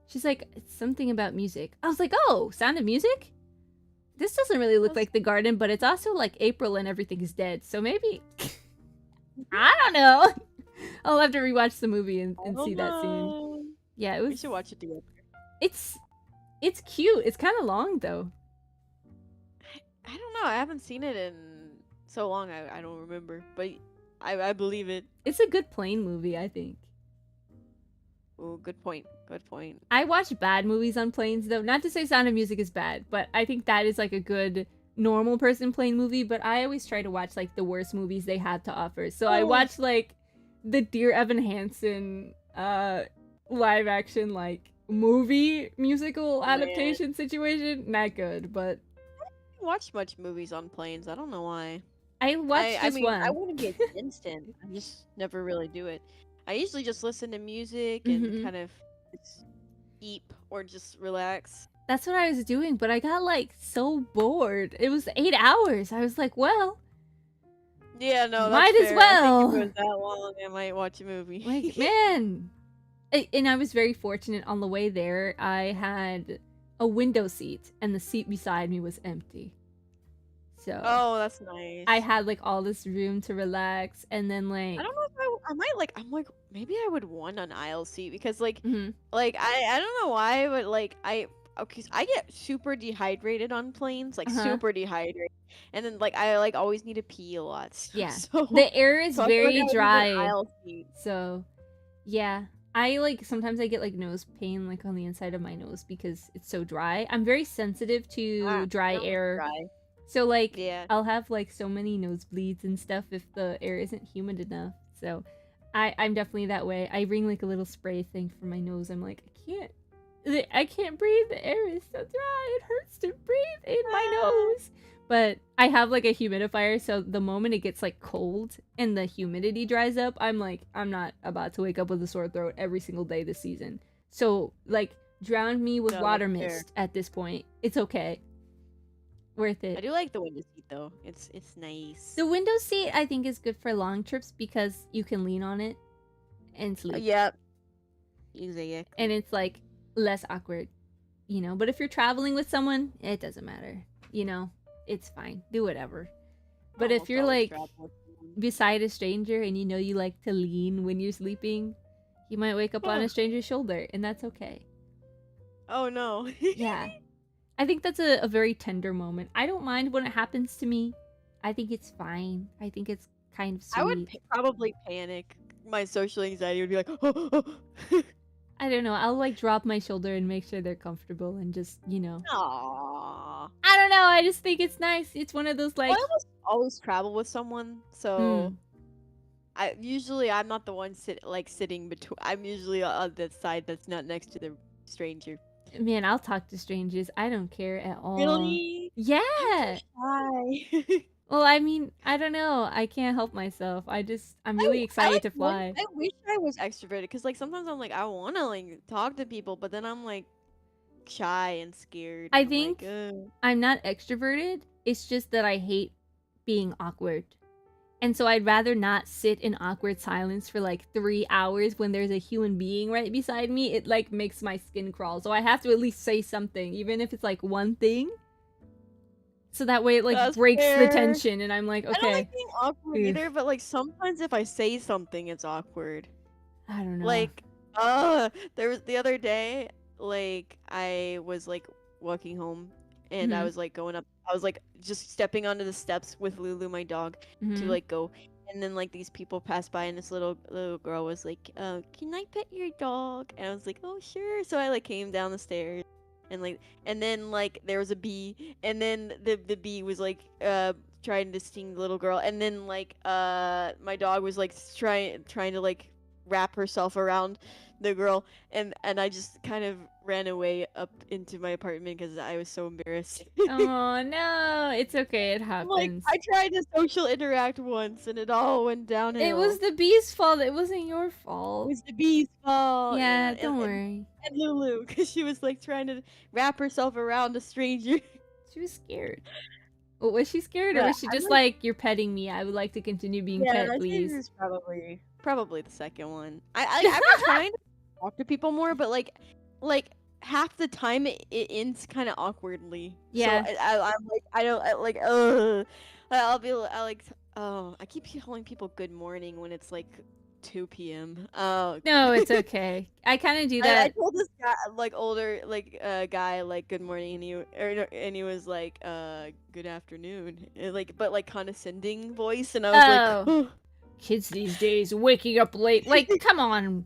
She's like, it's something about music. I was like, oh, Sound of Music? This doesn't really look like the garden, but it's also like April and everything is dead. So maybe, I don't know. I'll have to rewatch the movie and see that scene. Yeah, it We was. should watch it together. It's cute. It's kind of long though. I don't know. I haven't seen it in so long. I don't remember, but I believe it. It's a good plane movie, I think. Oh, good point. Good point. I watch bad movies on planes though. Not to say Sound of Music is bad, but I think that is like a good normal person plane movie. But I always try to watch like the worst movies they have to offer. So I watch like the Dear Evan Hansen live action like movie musical adaptation situation. Not good, but I don't watch much movies on planes. I don't know why. I watched I this mean, one. I wouldn't be instant. I just never really do it. I usually just listen to music and kind of just eat or just relax. That's what I was doing, but I got like so bored. It was 8 hours. I was like, well, Yeah, no, that's might as fair. well. I think if it was that long, I might watch a movie. Like, man. And I was very fortunate on the way there. I had a window seat, and the seat beside me was empty. So Oh, that's nice. I had like all this room to relax, and then like I don't know if I might like. I'm like maybe I would want an aisle seat because like mhm. like I don't know why, but like okay, so I get super dehydrated on planes, like super dehydrated, and then like I like always need to pee a lot. Yeah, So the air is so I feel like very I would need an dry. aisle seat. So yeah, I like sometimes I get like nose pain like on the inside of my nose because it's so dry. I'm very sensitive to dry Nose air. dry. So like Yeah. I'll have like so many nosebleeds and stuff if the air isn't humid enough. So I'm definitely that way. I bring like a little spray thing for my nose. I'm like, I can't breathe. The air is so dry. It hurts to breathe in my nose. But I have like a humidifier, so the moment it gets like cold and the humidity dries up, I'm like, I'm not about to wake up with a sore throat every single day this season. So like drown me with No, water that's fair. mist at this point. It's okay. Worth it. I do like the window seat though. It's nice. The window seat I think is good for long trips because you can lean on it and sleep. Yep. Exactly. And it's like less awkward, you know. But if you're traveling with someone, it doesn't matter, you know. It's fine. Do whatever. But if you're like beside a stranger and you know you like to lean when you're sleeping, you might wake up on a stranger's shoulder, and that's okay. Oh no. Yeah. I think that's a very tender moment. I don't mind when it happens to me. I think it's fine. I think it's kind of sweet. I would probably panic. My social anxiety would be like, I don't know. I'll like drop my shoulder and make sure they're comfortable and just, you know. Aww. I don't know. I just think it's nice. It's one of those like. Well, I always travel with someone, so I'm not the one sitting between. I'm usually on the side that's not next to the stranger. Man, I'll talk to strangers. I don't care at all. Really? Yeah. Hi. Well, I mean, I don't know. I can't help myself. I'm really excited to fly. I wish I was extroverted because like sometimes I'm like I want to like talk to people, but then I'm like shy and scared. I I'm think like, I'm not extroverted. It's just that I hate being awkward. And so I'd rather not sit in awkward silence for like 3 hours when there's a human being right beside me. It like makes my skin crawl. So I have to at least say something, even if it's like one thing. So that way it like That's breaks fair. the tension and I'm like, okay. I don't like being awkward either, but like sometimes if I say something, it's awkward. I don't know. Like, there was the other day, like I was like walking home and I was like going up. I was like just stepping onto the steps with Lulu, my dog, to like go. And then like these people passed by and this little girl was like, "Can I pet your dog?" And I was like, "Oh sure." So I like came down the stairs. And then like there was a bee, and then the bee was like trying to sting the little girl, and then like my dog was like trying to like wrap herself around the girl, and I just kind of ran away up into my apartment because I was so embarrassed. Oh no, it's okay, it happens. Like I tried to social interact once and it all went downhill. It was the bee's fault. It wasn't your It fault. was the bee's fault. Yeah, don't worry. And Lulu, because she was like trying to wrap herself around a stranger. She was scared. Well, was she scared, or Yeah, was she just like, "You're petting me. I would like to continue being pet, I think please"? it's probably the second one. I've been trying to talk to people more, but like half the time it ends kind of awkwardly. Yeah. So I'm like I'll be I like I keep telling people good morning when it's like 2 p.m. No, it's okay. I kind of do I that. told this guy, like older, guy, like good morning, and he was like, good afternoon, and, like, but like condescending voice, and I was Oh. like, Kids these days waking up late. Like, come on.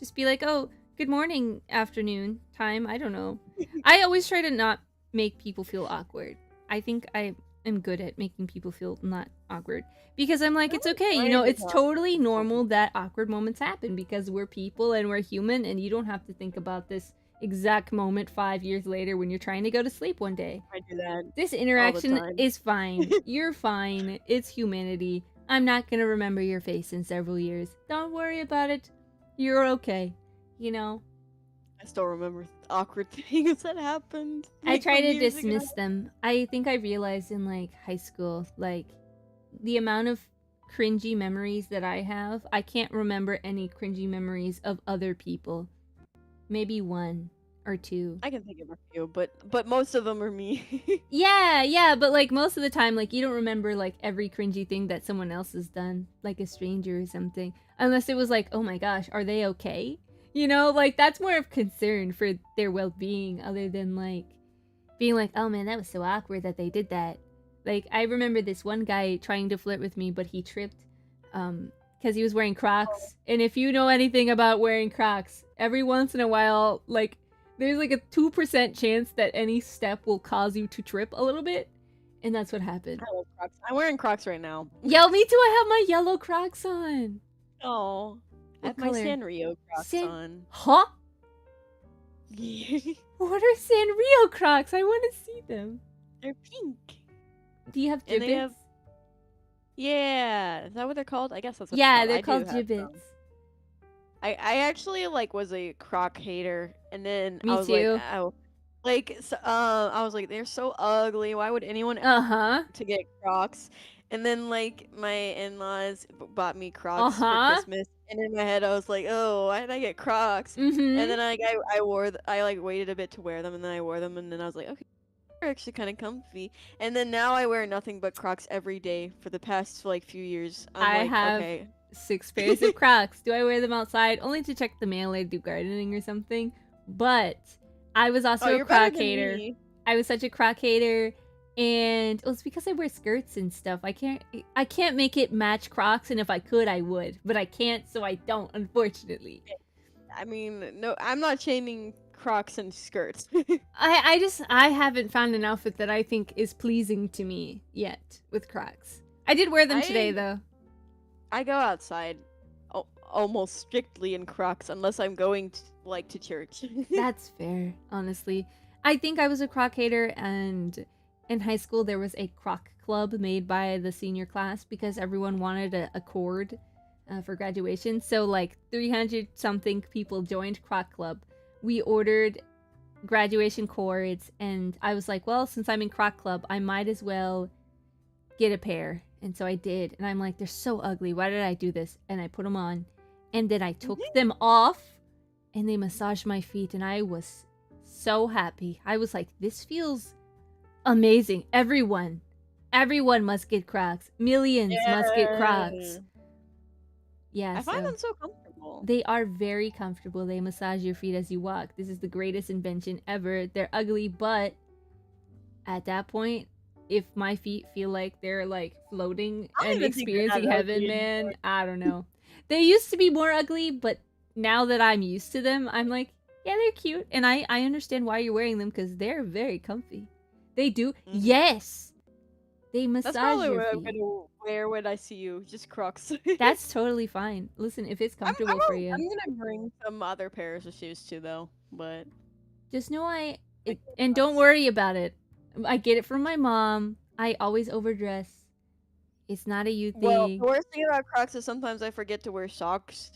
Just be like, oh, good morning, afternoon time. I don't know. I always try to not make people feel awkward. I think I am good at making people feel not awkward. Because I'm like, it's okay. You know, it's totally normal that awkward moments happen because we're people and we're human, and you don't have to think about this exact moment 5 years later when you're trying to go to sleep one day. I do that. This interaction is fine. You're fine. It's humanity. I'm not gonna remember your face in several years. Don't worry about it. You're okay. You know? I still remember awkward things that happened. I try to dismiss them. I think I realized in, like, high school, like, the amount of cringy memories that I have, I can't remember any cringy memories of other people. Maybe 1 or 2. I can think of a few, but most of them are me. Yeah, but like most of the time, like you don't remember like every cringy thing that someone else has done, like a stranger or something, unless it was like, oh my gosh, are they okay? You know, like that's more of concern for their well-being, other than like being like, oh man, that was so awkward that they did that. Like I remember this one guy trying to flirt with me, but he tripped, because he was wearing Crocs, and if you know anything about wearing Crocs, every once in a while, like, there's like a 2% chance that any step will cause you to trip a little bit. And that's what happened. I love Crocs. I'm wearing Crocs right now. Yo, me too. I have my yellow Crocs on. Oh. I have my Sanrio Crocs on. Huh? What are Sanrio Crocs? I want to see them. They're pink. Do you have gibbets? Yeah. Is that what they're called? I guess that's what they're called gibbets. I actually like was a Croc hater, and then Me I was too. like, oh, like so, I was like, they're so ugly. Why would anyone to get Crocs? And then like my in-laws bought me Crocs for Christmas, and in my head I was like, oh, why did I get Crocs? And then I like waited a bit to wear them, and then I wore them, and then I was like, okay, they're actually kind of comfy. And then now I wear nothing but Crocs every day for the past like few years. I have 6 pairs of Crocs. Do I wear them outside? Only to check the mail or do gardening or something. But I was also a Croc hater. I was such a Croc hater, and it's because I wear skirts and stuff. I can't make it match Crocs, and if I could, I would. But I can't, so I don't, unfortunately. I mean, no, I'm not shaming Crocs and skirts. I haven't found an outfit that I think is pleasing to me yet with Crocs. I did wear them today, though. I go outside almost strictly in Crocs unless I'm going to church. That's fair, honestly. I think I was a Croc hater, and in high school there was a Croc club made by the senior class because everyone wanted a cord for graduation. So like 300 something people joined Croc club. We ordered graduation cords, and I was like, well, since I'm in Croc club, I might as well get a pair. And so I did, and I'm like, they're so ugly. Why did I do this? And I put them on, and then I took them off, and they massaged my feet, and I was so happy. I was like, this feels amazing. Everyone must get Crocs. Millions must get Crocs. Yeah, I find them so comfortable. They are very comfortable. They massage your feet as you walk. This is the greatest invention ever. They're ugly, but at that point, if my feet feel like they're like floating and experiencing heaven, man, I don't know. They used to be more ugly, but now that I'm used to them, I'm like, yeah, they're cute. And I understand why you're wearing them, because they're very comfy. They do. Yes! They massage That's probably your what feet. I'm gonna wear when I see you. Just Crocs. That's totally fine. Listen, if it's comfortable for you. I'm gonna bring some other pairs of shoes too, though. But just know and don't worry about it. I get it from my mom. I always overdress. It's not a you thing. Well, the worst thing about Crocs is sometimes I forget to wear socks.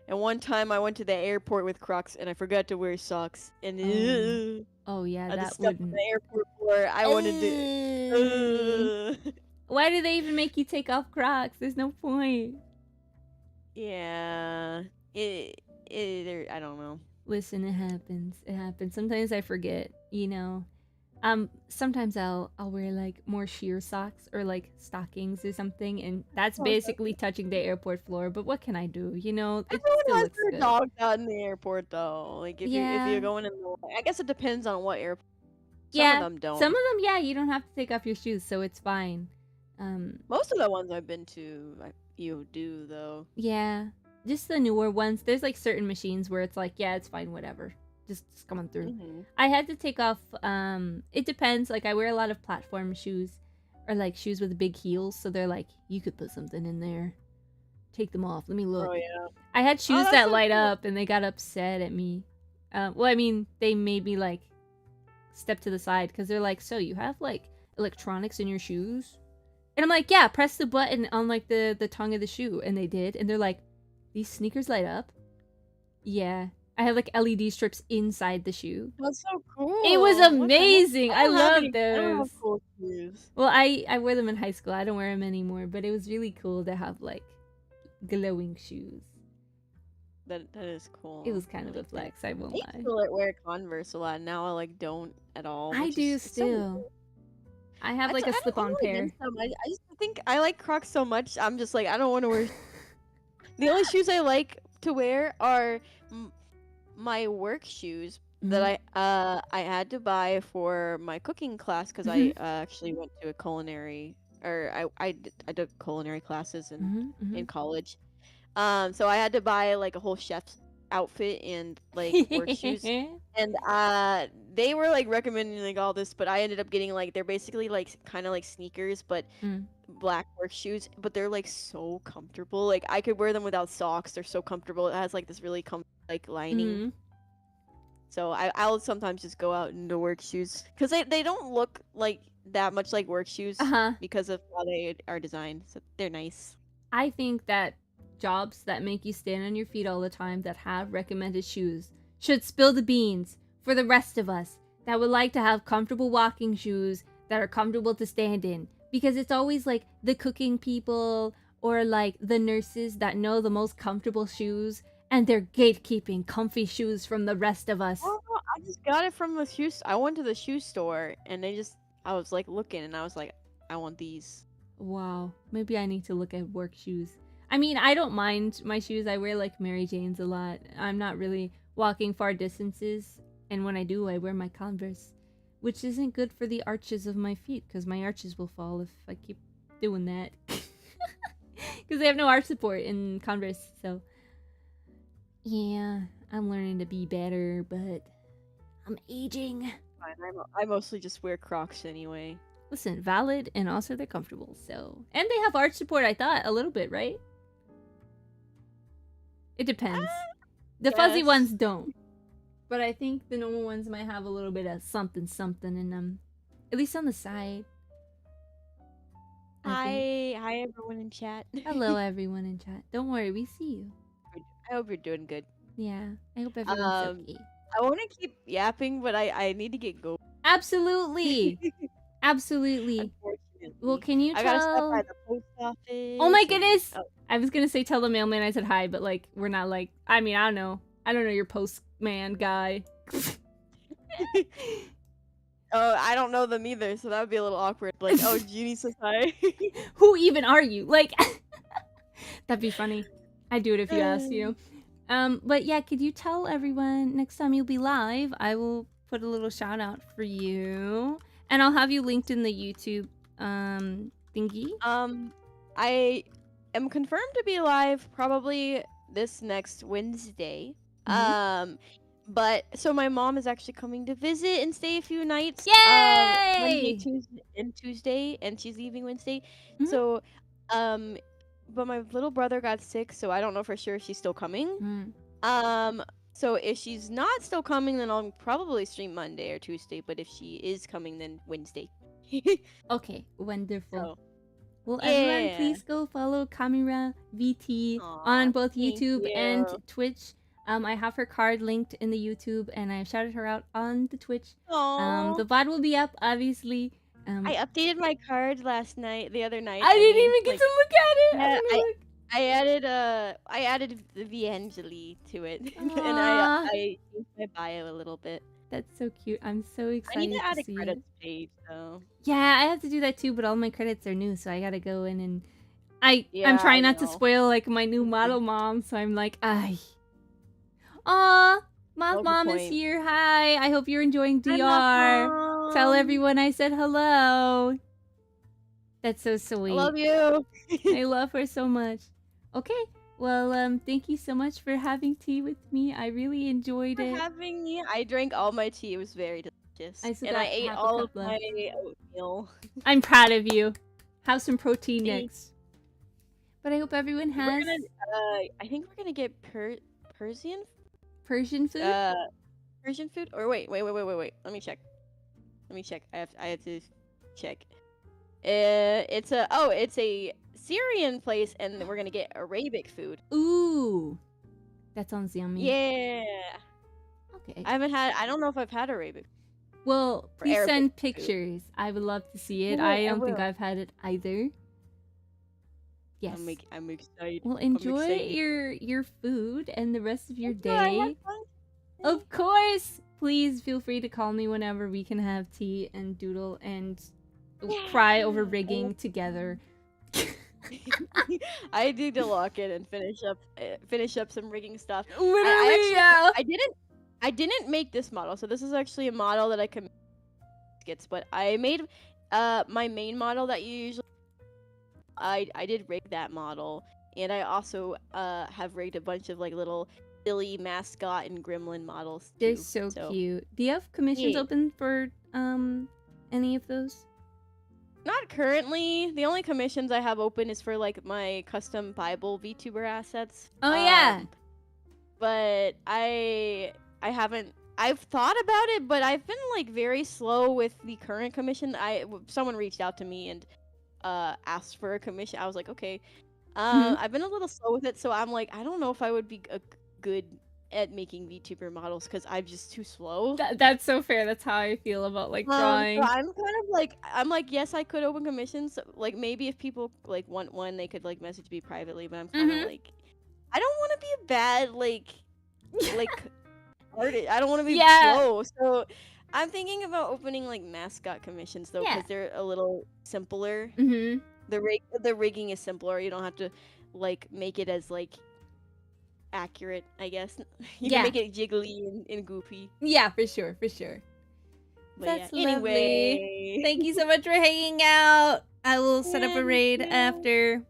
And one time I went to the airport with Crocs and I forgot to wear socks. And oh yeah, that wouldn't. On the airport floor. I wanted to. Why do they even make you take off Crocs? There's no point. Yeah, I don't know. Listen, it happens. It happens. Sometimes I forget. You know. Sometimes I'll wear like more sheer socks or like stockings or something, and that's Oh, basically touching the airport floor. But what can I do? You know, it everyone still has looks their good. dog out in the airport though. Like if Yeah, you're going in the, I guess it depends on what airport. Some of yeah. them Some don't. of them, yeah, you don't have to take off your shoes, so it's fine. Most of the ones I've been to, you do though. Yeah, just the newer ones. There's like certain machines where it's like, yeah, it's fine, whatever. Just come on through. Mhm. I had to take off. It depends. Like I wear a lot of platform shoes, or like shoes with big heels, so they're like you could put something in there. Take them off. Let me look. Oh yeah. I had Oh, shoes that's that so light cool. up, and they got upset at me. Well, I mean, they made me like step to the side because they're like, so you have like electronics in your shoes? And I'm like, yeah, press the button on like the tongue of the shoe. And they did. And they're like, these sneakers light up? Yeah. I had like LED strips inside the shoe. That's so cool. It was What the heck? amazing. I love I don't those. have cool shoes. Well, I wear them in high school. I don't wear them anymore, but it was really cool to have like glowing shoes. That is cool. It was kind of a flex, I won't I used lie. to like, wear Converse a lot. And now I like don't at all. I which do is so weird. still. I have like a I don't slip-on want pair. against them. I just think I like Crocs so much. I'm just like I don't want to wear. The only shoes I like to wear are my work shoes that I had to buy for my cooking class because I actually went to a culinary or I took culinary classes in college. So I had to buy like a whole chef's outfit and like work shoes. And they were like recommending like all this, but I ended up getting like they're basically like kind of like sneakers, but black work shoes. But they're like so comfortable. Like I could wear them without socks. They're so comfortable. It has like this really like lining. So I'll sometimes just go out in the work shoes because they don't look like that much like work shoes because of how they are designed. So they're nice. I think that jobs that make you stand on your feet all the time that have recommended shoes should spill the beans for the rest of us that would like to have comfortable walking shoes that are comfortable to stand in, because it's always like the cooking people or like the nurses that know the most comfortable shoes and they're gatekeeping comfy shoes from the rest of us. Oh, I just got it from the shoe. I went to the shoe store and I was like looking and I was like, I want these. Wow, maybe I need to look at work shoes. I mean, I don't mind my shoes. I wear like Mary Jane's a lot. I'm not really walking far distances, and when I do, I wear my Converse, which isn't good for the arches of my feet because my arches will fall if I keep doing that. Because they have no arch support in Converse, so yeah, I'm learning to be better, but I'm aging. Fine, I mostly just wear Crocs anyway. Listen, valid, and also they're comfortable, so... And they have arch support, I thought, a little bit, right? It depends. The fuzzy ones don't. But I think the normal ones might have a little bit of something in them. At least on the side. Hi everyone in chat. Hello everyone in chat. Don't worry, we see you. I hope you're doing good. Yeah, I hope everyone's okay. I want to keep yapping, but I need to get going. Absolutely! Absolutely. Well, can you tell... I gotta stop by the post office. Oh my goodness! Oh. I was gonna say tell the mailman I said hi, but like, we're not like... I mean, I don't know. I don't know your postman guy. Oh, I don't know them either, so that would be a little awkward. Like, oh, Juni says hi. Who even are you? Like, that'd be funny. I'd do it if you asked, you know. But yeah, could you tell everyone next time you'll be live, I will put a little shout out for you. And I'll have you linked in the YouTube thingy. I am confirmed to be live probably this next Wednesday. But so my mom is actually coming to visit and stay a few nights. Yay! Monday, Tuesday, and she's leaving Wednesday. So, but my little brother got sick, so I don't know for sure if she's still coming. So if she's not still coming, then I'll probably stream Monday or Tuesday. But if she is coming, then Wednesday. Okay, wonderful. So, well, everyone, please go follow Okamira VT on both YouTube and Twitch. I have her card linked in the YouTube, and I shouted her out on the Twitch. The VOD will be up, obviously. I updated my card the other night. I didn't even get to look at it. I added the VAngeli to it, and Aw, I changed my bio a little bit. that's so cute. I'm so I need to excited to add a see it. credits page though. Yeah, I have to do that too, but all my credits are new, so I gotta go in and I'm Yeah, trying I not to know. spoil like my new model mom, so I'm like, ay. Aw, Moth Well, good Mom is point. here. Hi, I hope you're enjoying Hi, Moth DR. Tell Mom. everyone I said hello. That's so I sweet. love you. I love her so much. Okay, well, thank you so much for having tea with me. I really enjoyed For it. having me. I drank all my tea. It was very delicious. I still And I got ate half a all of cup my left. oatmeal. I'm proud of you. Have some protein Thanks. next. But I hope everyone We're has gonna I think we're gonna get Persian Persian food. Persian food? Or wait. Let me check. I have to check. It's a Syrian place, and we're gonna get Arabic food. Ooh, that sounds yummy. Yeah. Okay. I don't know if I've had Arabic. Well, Or please Arabic send food. pictures. I would love to see it. I I don't will. think I've had it either. Yes. I'm excited. Well, enjoy your food and the rest of your Thank you, I day. had fun Of course. Please feel free to call me whenever we can have tea and doodle and cry over rigging together. I need to lock in and finish up some rigging stuff. Literally, yeah. I didn't make this model, so this is actually a model that I can skits, but I made my main model that you usually I did rig that model, and I also have rigged a bunch of like little silly mascot and gremlin models too. They're so cute. Do you have commissions open for any of those? Not currently. The only commissions I have open is for like my custom Bible VTuber assets. Oh yeah. But I haven't. I've thought about it, but I've been like very slow with the current commission. Someone reached out to me and asked for a commission. I was like, okay. I've been a little slow with it, so I'm like, I don't know if I would be good at making VTuber models because I'm just too slow. That's so fair. That's how I feel about like drawing. So I'm kind of like, yes, I could open commissions. Like maybe if people like want one, they could like message me privately. But I'm kind of like, I don't want to be a bad like artist. I don't want to be slow. So I'm thinking about opening like mascot commissions though, because they're a little simpler. The rigging is simpler. You don't have to like make it as like accurate, I guess. You can make it jiggly and goofy. Yeah, for sure. But that's yeah. lovely. Anyway. Thank you so much for hanging out. I will set up a raid after,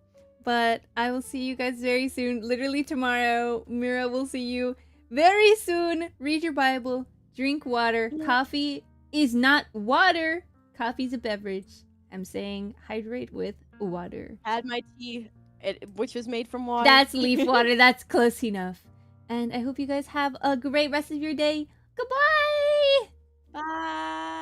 but I will see you guys very soon. Literally tomorrow. Mira will see you very soon. Read your Bible. Drink water. Coffee is not water. Coffee's a beverage. I'm saying hydrate with water. Add my tea, which was made from water. That's leaf water. That's close enough. And I hope you guys have a great rest of your day. Goodbye! Bye!